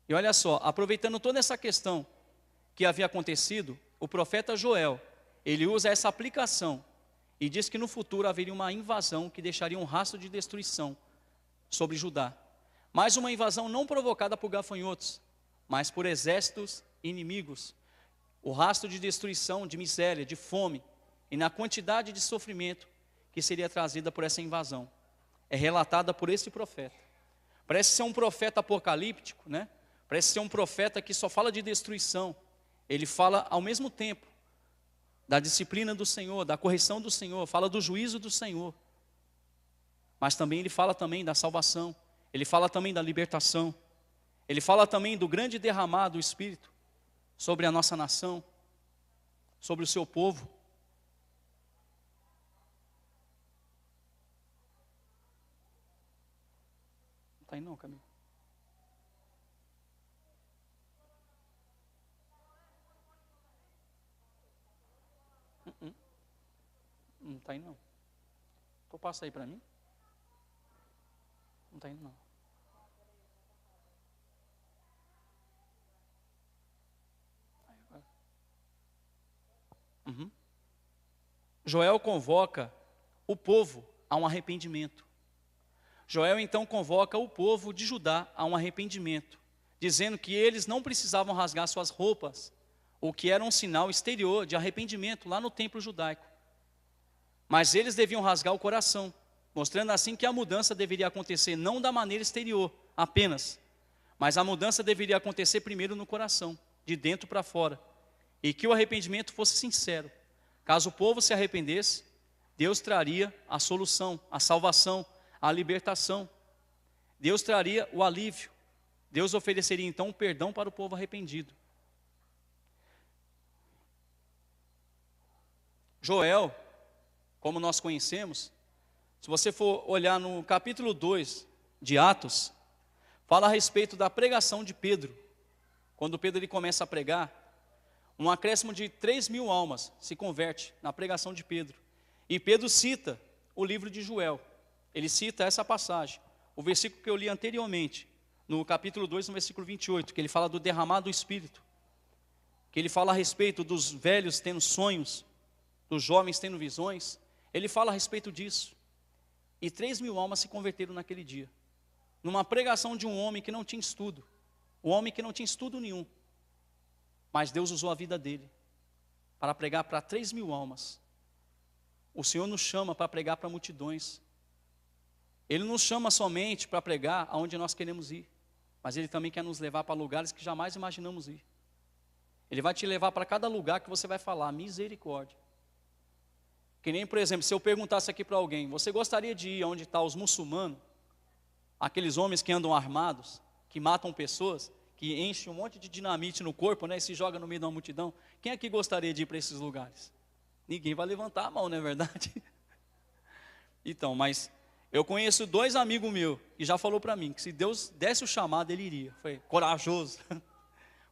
E olha só, aproveitando toda essa questão que havia acontecido, o profeta Joel, ele usa essa aplicação e diz que no futuro haveria uma invasão que deixaria um rastro de destruição sobre Judá. Mas uma invasão não provocada por gafanhotos, mas por exércitos inimigos. O rastro de destruição, de miséria, de fome, e na quantidade de sofrimento que seria trazida por essa invasão. É relatada por esse profeta. Parece ser um profeta apocalíptico, né? Parece ser um profeta que só fala de destruição. Ele fala ao mesmo tempo da disciplina do Senhor, da correção do Senhor, fala do juízo do Senhor. Mas também ele fala também da salvação, ele fala também da libertação, ele fala também do grande derramar do Espírito sobre a nossa nação, sobre o seu povo. Não está aí não, Camilo. está indo não. Então passa aí para mim. Não está indo não. Uhum. Joel convoca o povo a um arrependimento. Joel então convoca o povo de Judá a um arrependimento, dizendo que eles não precisavam rasgar suas roupas, o que era um sinal exterior de arrependimento lá no templo judaico. Mas eles deviam rasgar o coração, mostrando assim que a mudança deveria acontecer não da maneira exterior apenas, mas a mudança deveria acontecer primeiro no coração, de dentro para fora, e que o arrependimento fosse sincero. Caso o povo se arrependesse, Deus traria a solução, a salvação, a libertação. Deus traria o alívio. Deus ofereceria então um perdão para o povo arrependido. Joel, como nós conhecemos, se você for olhar no capítulo 2 de Atos, fala a respeito da pregação de Pedro. Quando Pedro ele começa a pregar, um acréscimo de 3.000 almas se converte na pregação de Pedro. E Pedro cita o livro de Joel. Ele cita essa passagem, o versículo que eu li anteriormente, no capítulo 2, no versículo 28, que ele fala do derramado do Espírito, que ele fala a respeito dos velhos tendo sonhos, dos jovens tendo visões. Ele fala a respeito disso. E 3.000 almas se converteram naquele dia, numa pregação de um homem que não tinha estudo, um homem que não tinha estudo nenhum, mas Deus usou a vida dele para pregar para 3.000 almas. O Senhor nos chama para pregar para multidões. Ele nos chama somente para pregar aonde nós queremos ir, mas Ele também quer nos levar para lugares que jamais imaginamos ir. Ele vai te levar para cada lugar que você vai falar misericórdia. Que nem, por exemplo, se eu perguntasse aqui para alguém, você gostaria de ir onde estão os muçulmanos, aqueles homens que andam armados, que matam pessoas, que enchem um monte de dinamite no corpo, né, e se joga no meio de uma multidão? Quem aqui gostaria de ir para esses lugares? Ninguém vai levantar a mão, não é verdade? Então, mas eu conheço 2 amigos meus que já falou para mim que se Deus desse o chamado, ele iria. Foi corajoso,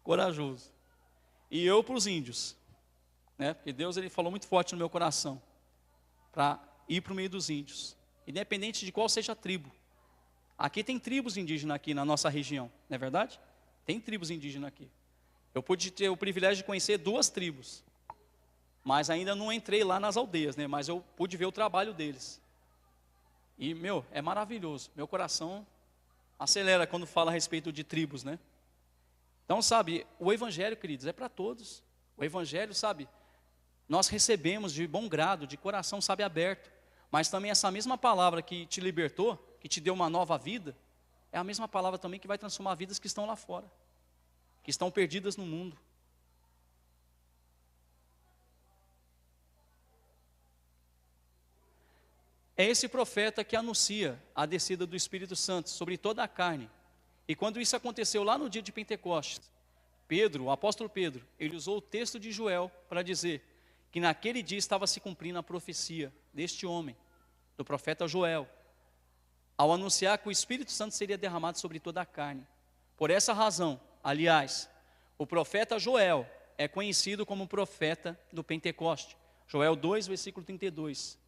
corajoso. E eu para os índios, né? Porque Deus ele falou muito forte no meu coração para ir para o meio dos índios, independente de qual seja a tribo. Aqui tem tribos indígenas aqui na nossa região, não é verdade? Tem tribos indígenas aqui. Eu pude ter o privilégio de conhecer 2 tribos, mas ainda não entrei lá nas aldeias, né? Mas eu pude ver o trabalho deles. E, é maravilhoso. Meu coração acelera quando fala a respeito de tribos, né? Então, sabe, o Evangelho, queridos, é para todos. O Evangelho, sabe, nós recebemos de bom grado, de coração, sabe, aberto. Mas também essa mesma palavra que te libertou, que te deu uma nova vida, é a mesma palavra também que vai transformar vidas que estão lá fora, que estão perdidas no mundo. É esse profeta que anuncia a descida do Espírito Santo sobre toda a carne. E quando isso aconteceu lá no dia de Pentecostes, Pedro, o apóstolo Pedro, ele usou o texto de Joel para dizer que naquele dia estava se cumprindo a profecia deste homem, do profeta Joel, ao anunciar que o Espírito Santo seria derramado sobre toda a carne. Por essa razão, aliás, o profeta Joel é conhecido como profeta do Pentecoste. Joel 2, versículo 32.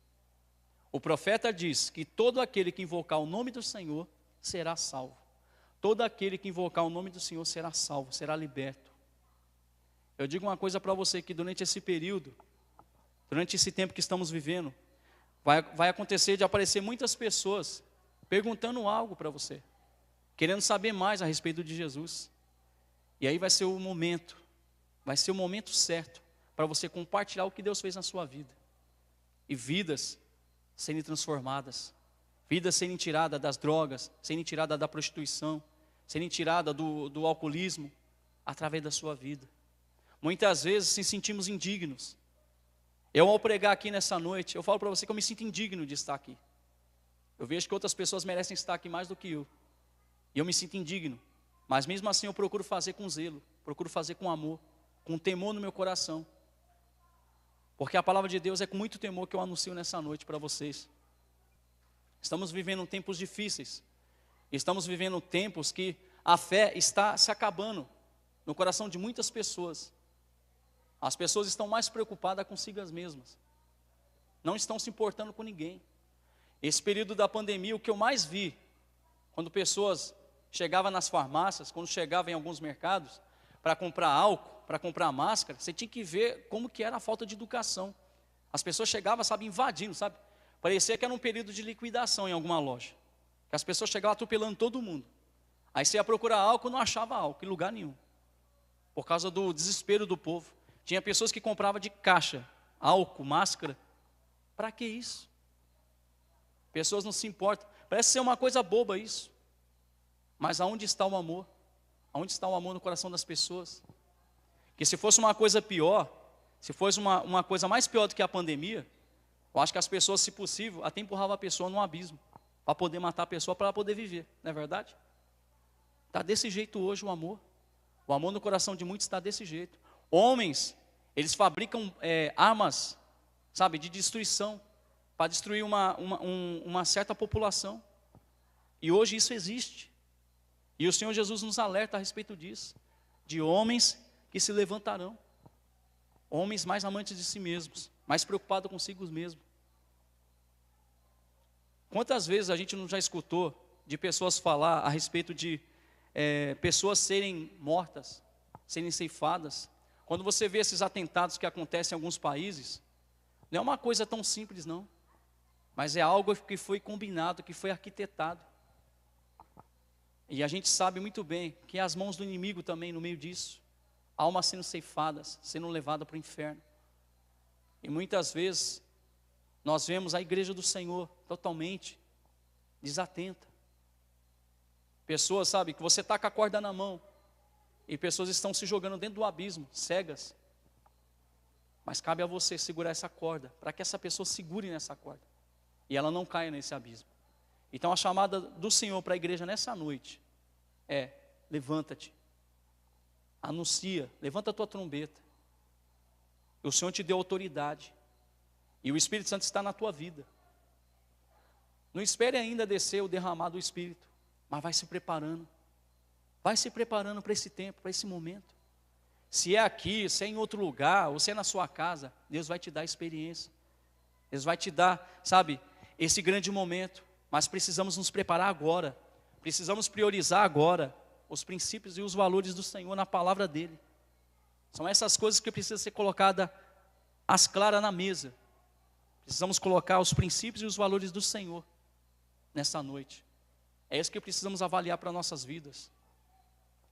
O profeta diz que todo aquele que invocar o nome do Senhor será salvo. Todo aquele que invocar o nome do Senhor será salvo, será liberto. Eu digo uma coisa para você, que durante esse período, durante esse tempo que estamos vivendo, vai acontecer de aparecer muitas pessoas perguntando algo para você, querendo saber mais a respeito de Jesus. E aí vai ser o momento certo para você compartilhar o que Deus fez na sua vida. E vidas serem transformadas, vidas serem tiradas das drogas, serem tiradas da prostituição, serem tiradas do alcoolismo, através da sua vida. Muitas vezes se sentimos indignos. Eu, ao pregar aqui nessa noite, eu falo para você que eu me sinto indigno de estar aqui. Eu vejo que outras pessoas merecem estar aqui mais do que eu, e eu me sinto indigno, mas mesmo assim eu procuro fazer com zelo, procuro fazer com amor, com temor no meu coração, porque a palavra de Deus é com muito temor que eu anuncio nessa noite para vocês. Estamos vivendo tempos difíceis, estamos vivendo tempos que a fé está se acabando no coração de muitas pessoas. As pessoas estão mais preocupadas consigo mesmas. não estão se importando com ninguém. Esse período da pandemia, o que eu mais vi, quando pessoas chegavam nas farmácias, quando chegavam em alguns mercados, para comprar álcool, para comprar máscara, você tinha que ver como que era a falta de educação. As pessoas chegavam, sabe, invadindo, sabe? Parecia que era um período de liquidação em alguma loja. Que as pessoas chegavam atropelando todo mundo. Aí você ia procurar álcool, não achava álcool em lugar nenhum. Por causa do desespero do povo. Tinha pessoas que compravam de caixa, álcool, máscara. Para que isso? Pessoas não se importam. Parece ser uma coisa boba isso. Mas aonde está o amor? Aonde está o amor no coração das pessoas? Que se fosse uma coisa pior, se fosse uma coisa mais pior do que a pandemia, eu acho que as pessoas, se possível, até empurravam a pessoa num abismo, para poder matar a pessoa, para ela poder viver, não é verdade? Está desse jeito hoje o amor. O amor no coração de muitos está desse jeito. Homens, eles fabricam armas, sabe, de destruição, para destruir uma certa população. E hoje isso existe. E o Senhor Jesus nos alerta a respeito disso. De homens que se levantarão. Homens mais amantes de si mesmos, mais preocupados consigo mesmos. Quantas vezes a gente não já escutou de pessoas falar a respeito de pessoas serem mortas, serem ceifadas? Quando você vê esses atentados que acontecem em alguns países, não é uma coisa tão simples não, mas é algo que foi combinado, que foi arquitetado. E a gente sabe muito bem que as mãos do inimigo também no meio disso, almas sendo ceifadas, sendo levadas para o inferno. E muitas vezes nós vemos a igreja do Senhor totalmente desatenta. Pessoas, sabe, que você está com a corda na mão e pessoas estão se jogando dentro do abismo, cegas. Mas cabe a você segurar essa corda, para que essa pessoa segure nessa corda e ela não caia nesse abismo. Então a chamada do Senhor para a igreja nessa noite é: levanta-te, anuncia, levanta a tua trombeta. O Senhor te deu autoridade e o Espírito Santo está na tua vida. Não espere ainda descer o derramar do Espírito, mas vai se preparando. Vai se preparando para esse tempo, para esse momento. Se é aqui, se é em outro lugar, ou se é na sua casa, Deus vai te dar experiência. Deus vai te dar, sabe, esse grande momento. Mas precisamos nos preparar agora. Precisamos priorizar agora os princípios e os valores do Senhor na palavra dEle. São essas coisas que precisam ser colocadas às claras na mesa. Precisamos colocar os princípios e os valores do Senhor nessa noite. É isso que precisamos avaliar para nossas vidas.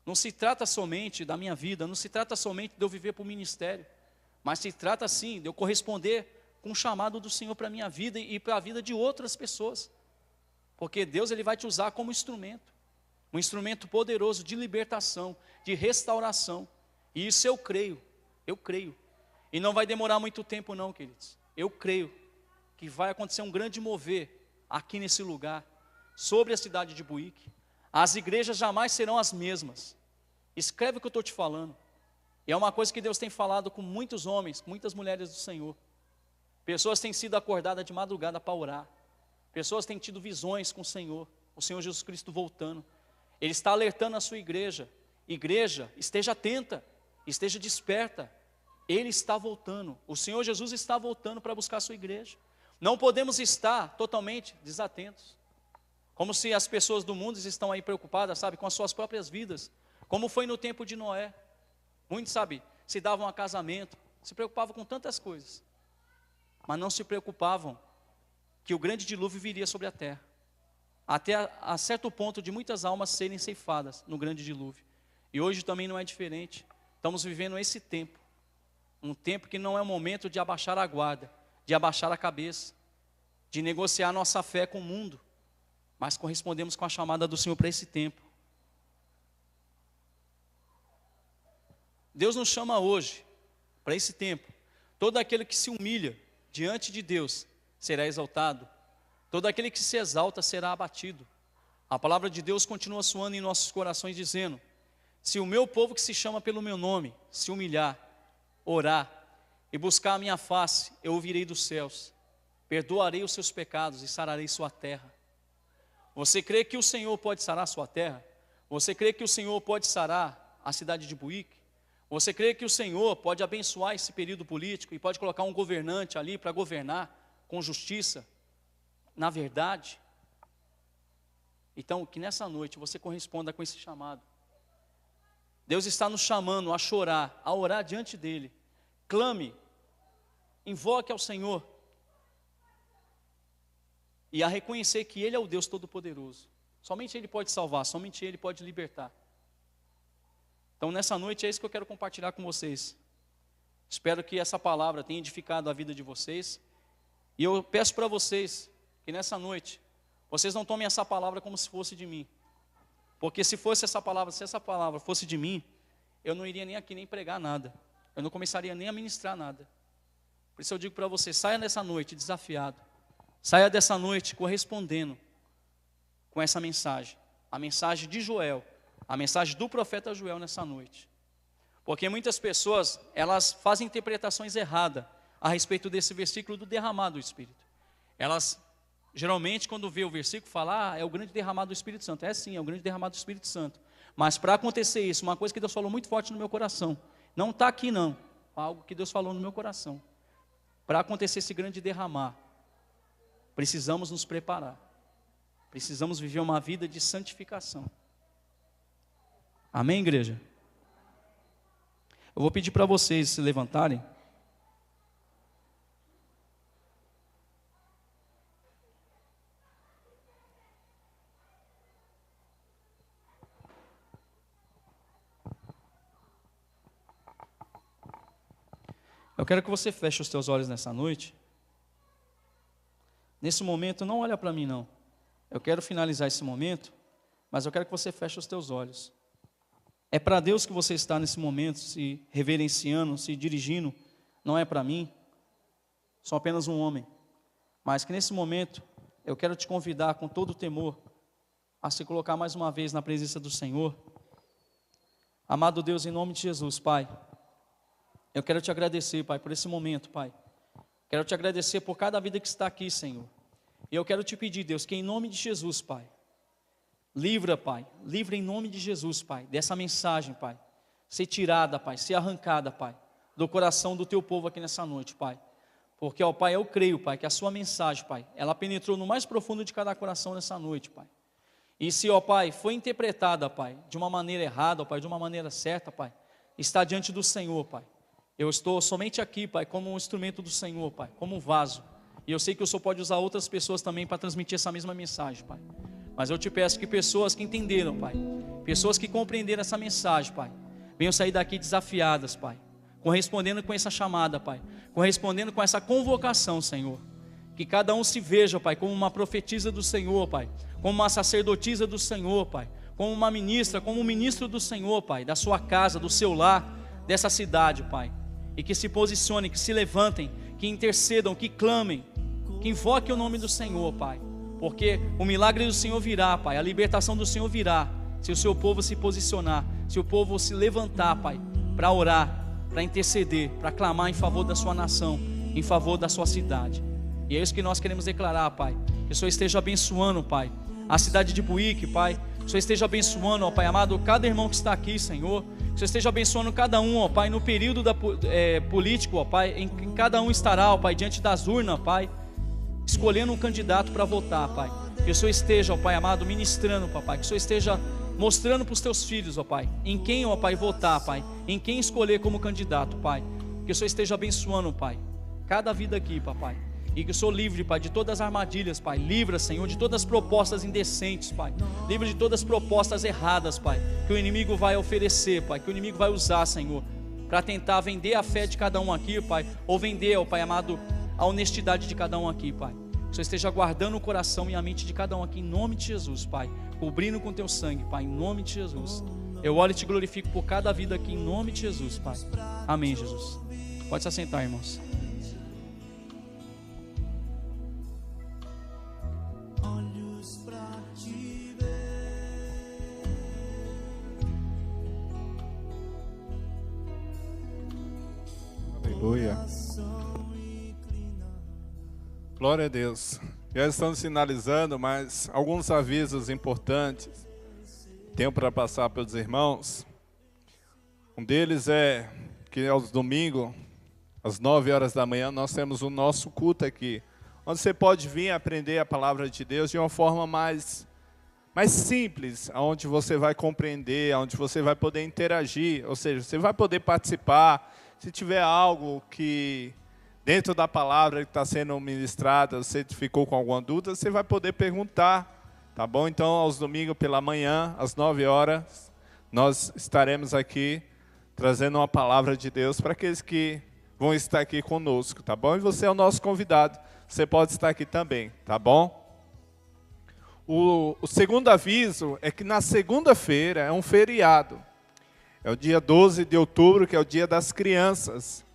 Não se trata somente da minha vida, não se trata somente de eu viver para o ministério, mas se trata sim de eu corresponder com o chamado do Senhor para a minha vida e para a vida de outras pessoas. Porque Deus, Ele vai te usar como instrumento, um instrumento poderoso de libertação, de restauração. E isso eu creio. E não vai demorar muito tempo não, queridos. Eu creio que vai acontecer um grande mover aqui nesse lugar, sobre a cidade de Buíque. As igrejas jamais serão as mesmas. Escreve o que eu estou te falando. E é uma coisa que Deus tem falado com muitos homens, com muitas mulheres do Senhor. Pessoas têm sido acordadas de madrugada para orar. Pessoas têm tido visões com o Senhor Jesus Cristo voltando. Ele está alertando a sua igreja. Igreja, esteja atenta, esteja desperta. Ele está voltando. O Senhor Jesus está voltando para buscar a sua igreja. Não podemos estar totalmente desatentos. Como se as pessoas do mundo estão aí preocupadas, sabe, com as suas próprias vidas. Como foi no tempo de Noé. Muitos, sabe, se davam a casamento, se preocupavam com tantas coisas. Mas não se preocupavam que o grande dilúvio viria sobre a terra. Até a certo ponto de muitas almas serem ceifadas no grande dilúvio. E hoje também não é diferente. Estamos vivendo esse tempo. Um tempo que não é o momento de abaixar a guarda, de abaixar a cabeça, de negociar nossa fé com o mundo. Mas correspondemos com a chamada do Senhor para esse tempo. Deus nos chama hoje, para esse tempo. Todo aquele que se humilha diante de Deus será exaltado. Todo aquele que se exalta será abatido. A palavra de Deus continua soando em nossos corações dizendo: se o meu povo que se chama pelo meu nome se humilhar, orar e buscar a minha face, eu ouvirei dos céus, perdoarei os seus pecados e sararei sua terra. Você crê que o Senhor pode sarar sua terra? Você crê que o Senhor pode sarar a cidade de Buíque? Você crê que o Senhor pode abençoar esse período político e pode colocar um governante ali para governar com justiça, na verdade. Então, que nessa noite você corresponda com esse chamado. Deus está nos chamando a chorar, a orar diante dEle. Clame, invoque ao Senhor e a reconhecer que Ele é o Deus Todo-Poderoso. Somente Ele pode salvar, somente Ele pode libertar. Então nessa noite é isso que eu quero compartilhar com vocês. Espero que essa palavra tenha edificado a vida de vocês. E eu peço para vocês que nessa noite, vocês não tomem essa palavra como se fosse de mim. Porque se essa palavra fosse de mim, eu não iria nem aqui nem pregar nada. Eu não começaria nem a ministrar nada. Por isso eu digo para você, saia dessa noite desafiado. Saia dessa noite correspondendo com essa mensagem. A mensagem de Joel. A mensagem do profeta Joel nessa noite. Porque muitas pessoas, elas fazem interpretações erradas a respeito desse versículo do derramado do Espírito. Elas, geralmente, quando vê o versículo, falam, é o grande derramado do Espírito Santo. É sim, é o grande derramado do Espírito Santo. Mas para acontecer isso, uma coisa que Deus falou muito forte no meu coração. Não está aqui não, algo que Deus falou no meu coração. Para acontecer esse grande derramar, precisamos nos preparar. Precisamos viver uma vida de santificação. Amém, igreja? Eu vou pedir para vocês se levantarem. Eu quero que você feche os teus olhos nessa noite. Nesse momento, não olha para mim não. Eu quero finalizar esse momento, mas eu quero que você feche os teus olhos. É para Deus que você está nesse momento, se reverenciando, se dirigindo. Não é para mim. Sou apenas um homem. Mas que nesse momento, eu quero te convidar com todo o temor a se colocar mais uma vez na presença do Senhor. Amado Deus, em nome de Jesus, Pai. Eu quero te agradecer, Pai, por esse momento, Pai. Quero te agradecer por cada vida que está aqui, Senhor. E eu quero te pedir, Deus, que em nome de Jesus, Pai, livra, Pai, livra em nome de Jesus, Pai, dessa mensagem, Pai, ser tirada, Pai, ser arrancada, Pai, do coração do teu povo aqui nessa noite, Pai. Porque, ó Pai, eu creio, Pai, que a sua mensagem, Pai, ela penetrou no mais profundo de cada coração nessa noite, Pai. E se, ó Pai, foi interpretada, Pai, de uma maneira errada, ó Pai, de uma maneira certa, Pai, está diante do Senhor, Pai. Eu estou somente aqui, Pai, como um instrumento do Senhor, Pai, como um vaso. E eu sei que o Senhor pode usar outras pessoas também para transmitir essa mesma mensagem, Pai. Mas eu te peço que pessoas que entenderam, Pai, pessoas que compreenderam essa mensagem, Pai, venham sair daqui desafiadas, Pai, correspondendo com essa chamada, Pai, correspondendo com essa convocação, Senhor. Que cada um se veja, Pai, como uma profetisa do Senhor, Pai, como uma sacerdotisa do Senhor, Pai, como uma ministra, como um ministro do Senhor, Pai, da sua casa, do seu lar, dessa cidade, Pai. E que se posicionem, que se levantem, que intercedam, que clamem, que invoquem o nome do Senhor, Pai. Porque o milagre do Senhor virá, Pai, a libertação do Senhor virá, se o seu povo se posicionar, se o povo se levantar, Pai, para orar, para interceder, para clamar em favor da sua nação, em favor da sua cidade. E é isso que nós queremos declarar, Pai. Que o Senhor esteja abençoando, Pai, a cidade de Buíque, Pai. Que o Senhor esteja abençoando, ó Pai amado, cada irmão que está aqui, Senhor. Que o Senhor esteja abençoando cada um, ó Pai, no período político, ó Pai, em que cada um estará, ó Pai, diante das urnas, Pai, escolhendo um candidato para votar, Pai. Que o Senhor esteja, ó Pai amado, ministrando, Papai. Que o Senhor esteja mostrando para os teus filhos, ó Pai, em quem, ó Pai, votar, Pai, em quem escolher como candidato, Pai. Que o Senhor esteja abençoando, Pai, cada vida aqui, Papai. E que o Senhor livre, Pai, de todas as armadilhas, Pai. Livra, Senhor, de todas as propostas indecentes, Pai. Livre de todas as propostas erradas, Pai, que o inimigo vai oferecer, Pai, que o inimigo vai usar, Senhor, para tentar vender a fé de cada um aqui, Pai, ou vender, ó Pai amado, a honestidade de cada um aqui, Pai. Que o Senhor esteja guardando o coração e a mente de cada um aqui, em nome de Jesus, Pai. Cobrindo com teu sangue, Pai, em nome de Jesus. Eu olho e te glorifico por cada vida aqui, em nome de Jesus, Pai. Amém, Jesus. Pode se assentar, irmãos. Aleluia. Glória a Deus. Já estamos finalizando, mas alguns avisos importantes tenho para passar pelos irmãos. Um deles é que aos domingos, às 9 horas da manhã, nós temos o nosso culto aqui, onde você pode vir aprender a palavra de Deus de uma forma mais simples, onde você vai compreender, onde você vai poder interagir, ou seja, você vai poder participar. Se tiver algo que dentro da palavra que está sendo ministrada, você ficou com alguma dúvida, você vai poder perguntar, tá bom? Então, aos domingos pela manhã, às 9 horas, nós estaremos aqui trazendo uma palavra de Deus para aqueles que vão estar aqui conosco, tá bom? E você é o nosso convidado, você pode estar aqui também, tá bom? O segundo aviso é que na segunda-feira é um feriado. É o dia 12 de outubro, que é o dia das crianças.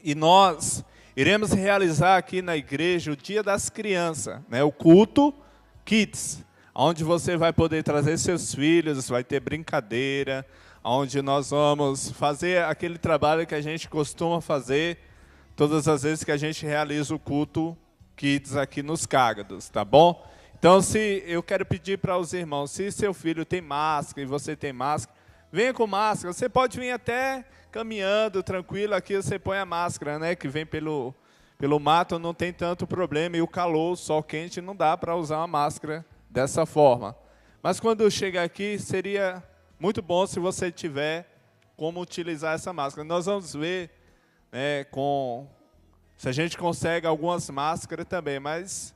E nós iremos realizar aqui na igreja o dia das crianças, né? O culto Kids, onde você vai poder trazer seus filhos, vai ter brincadeira, onde nós vamos fazer aquele trabalho que a gente costuma fazer todas as vezes que a gente realiza o culto Kids aqui nos Cágados, tá bom? Então, eu quero pedir para os irmãos, se seu filho tem máscara e você tem máscara, venha com máscara. Você pode vir até caminhando, tranquilo, aqui você põe a máscara, né? Que vem pelo mato, não tem tanto problema. E o calor, o sol quente, não dá para usar uma máscara dessa forma. Mas quando chegar aqui, seria muito bom se você tiver como utilizar essa máscara. Nós vamos ver, né, se a gente consegue algumas máscaras também, mas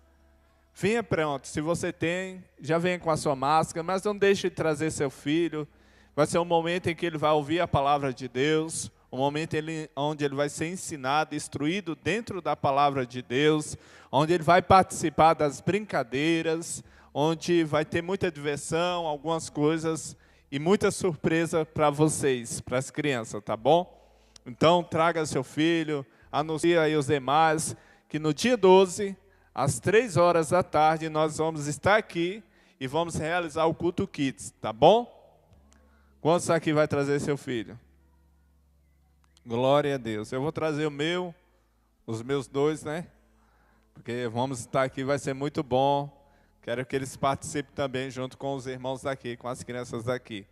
venha pronto, se você tem, já venha com a sua máscara, mas não deixe de trazer seu filho. Vai ser um momento em que ele vai ouvir a palavra de Deus, um momento onde ele vai ser ensinado, instruído dentro da palavra de Deus, onde ele vai participar das brincadeiras, onde vai ter muita diversão, algumas coisas e muita surpresa para vocês, para as crianças, tá bom? Então, traga seu filho, anuncie aí os demais, que no dia 12, às 3 horas da tarde, nós vamos estar aqui e vamos realizar o culto Kids, tá bom? Quantos aqui vai trazer seu filho? Glória a Deus. Eu vou trazer os meus 2, né? Porque vamos estar aqui, vai ser muito bom. Quero que eles participem também junto com os irmãos daqui, com as crianças daqui,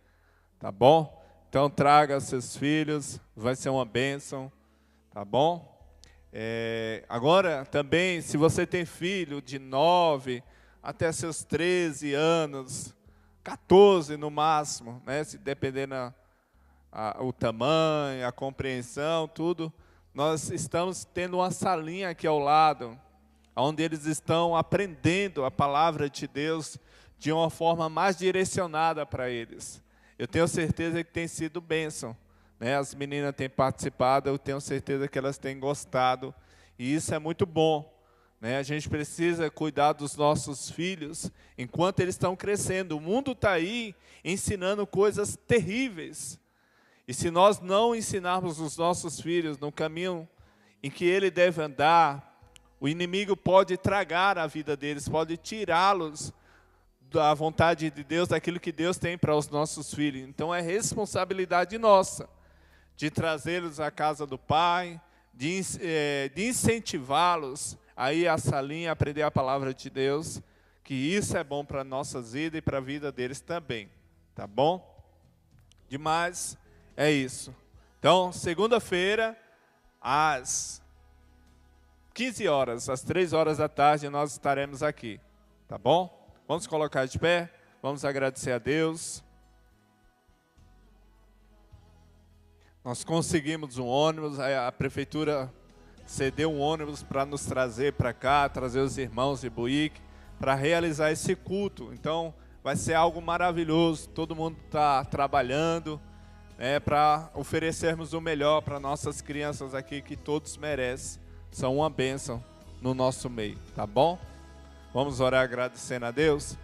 tá bom? Então traga seus filhos, vai ser uma bênção, tá bom? Agora, também, se você tem filho de 9 até seus 13 anos, 14 no máximo, né, se dependendo o tamanho, a compreensão, tudo, nós estamos tendo uma salinha aqui ao lado, onde eles estão aprendendo a palavra de Deus de uma forma mais direcionada para eles. Eu tenho certeza que tem sido bênção. As meninas têm participado, eu tenho certeza que elas têm gostado, e isso é muito bom. A gente precisa cuidar dos nossos filhos enquanto eles estão crescendo. O mundo está aí ensinando coisas terríveis, e se nós não ensinarmos os nossos filhos no caminho em que ele deve andar, o inimigo pode tragar a vida deles, pode tirá-los da vontade de Deus, daquilo que Deus tem para os nossos filhos. Então é responsabilidade nossa de trazê-los à casa do Pai, de incentivá-los a ir à salinha, aprender a palavra de Deus, que isso é bom para a nossa vida e para a vida deles também, tá bom? Demais, é isso. Então, segunda-feira, às 15 horas, às 3 horas da tarde, nós estaremos aqui, tá bom? Vamos colocar de pé, vamos agradecer a Deus. Nós conseguimos um ônibus, a prefeitura cedeu um ônibus para nos trazer para cá, trazer os irmãos de Buíque, para realizar esse culto. Então, vai ser algo maravilhoso, todo mundo está trabalhando, para oferecermos o melhor para nossas crianças aqui, que todos merecem. São uma bênção no nosso meio, tá bom? Vamos orar agradecendo a Deus.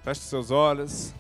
Feche seus olhos.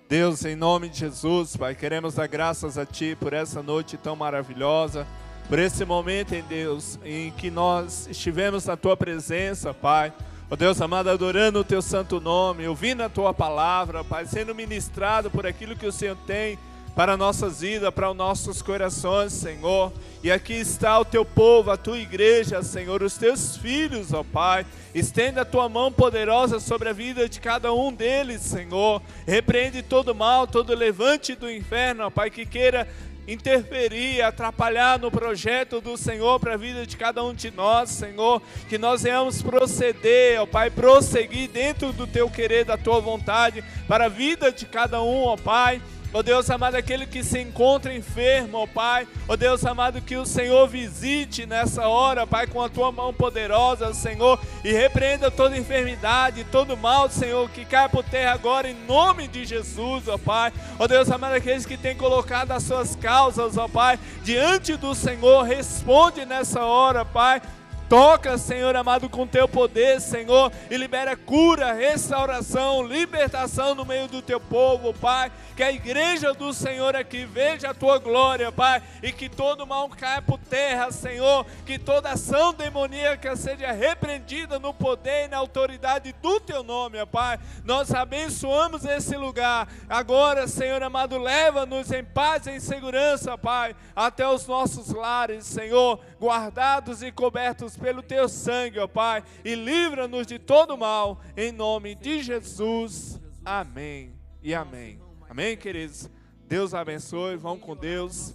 Deus, em nome de Jesus, Pai, queremos dar graças a Ti por essa noite tão maravilhosa, por esse momento, em Deus, em que nós estivemos na Tua presença, Pai. Ó Deus amado, adorando o Teu santo nome, ouvindo a Tua palavra, Pai, sendo ministrado por aquilo que o Senhor tem para nossas vidas, para os nossos corações, Senhor. E aqui está o Teu povo, a Tua igreja, Senhor, os Teus filhos, ó Pai. Estenda a Tua mão poderosa sobre a vida de cada um deles, Senhor. Repreende todo mal, todo levante do inferno, ó Pai, que queira interferir, atrapalhar no projeto do Senhor para a vida de cada um de nós, Senhor, que nós venhamos proceder, ó Pai, prosseguir dentro do Teu querer, da Tua vontade, para a vida de cada um, ó Pai. Ó Deus amado, aquele que se encontra enfermo, ó Pai, ó Deus amado, que o Senhor visite nessa hora, Pai, com a Tua mão poderosa, Senhor, e repreenda toda enfermidade, todo mal, Senhor, que cai por terra agora, em nome de Jesus, ó Pai. Ó Deus amado, aqueles que têm colocado as suas causas, ó Pai, diante do Senhor, responde nessa hora, Pai. Toca, Senhor amado, com Teu poder, Senhor, e libera cura, restauração, libertação no meio do Teu povo, Pai. Que a igreja do Senhor aqui veja a Tua glória, Pai, e que todo mal caia por terra, Senhor, que toda ação demoníaca seja repreendida no poder e na autoridade do Teu nome, Pai. Nós abençoamos esse lugar. Agora, Senhor amado, leva-nos em paz e em segurança, Pai, até os nossos lares, Senhor, guardados e cobertos pelo Teu sangue, ó Pai, e livra-nos de todo mal, em nome de Jesus. Amém e amém. Amém, queridos? Deus abençoe, vão com Deus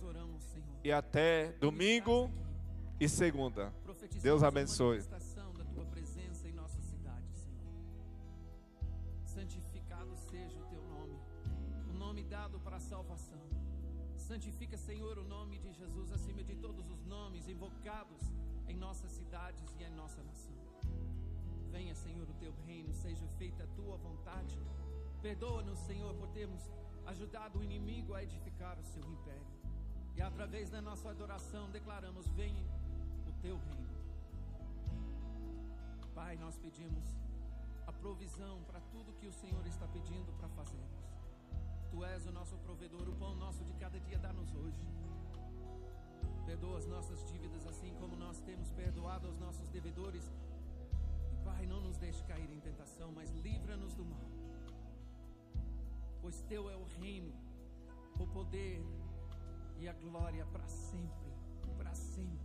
e até domingo e segunda. Deus abençoe. Santificado seja o Teu nome, o nome dado para a salvação. Santifica, Senhor, o nome de Jesus acima de todos os nomes invocados em nossas cidades e em nossa nação. Venha, Senhor, o Teu reino, seja feita a Tua vontade. Perdoa-nos, Senhor, por termos ajudado o inimigo a edificar o seu império. E através da nossa adoração declaramos: venha o Teu reino. Pai, nós pedimos a provisão para tudo que o Senhor está pedindo para fazermos. Tu és o nosso provedor, o pão nosso de cada dia dá-nos hoje. Perdoa as nossas dívidas assim como nós temos perdoado aos nossos devedores. E Pai, não nos deixe cair em tentação, mas livra-nos do mal. Pois Teu é o reino, o poder e a glória para sempre, para sempre.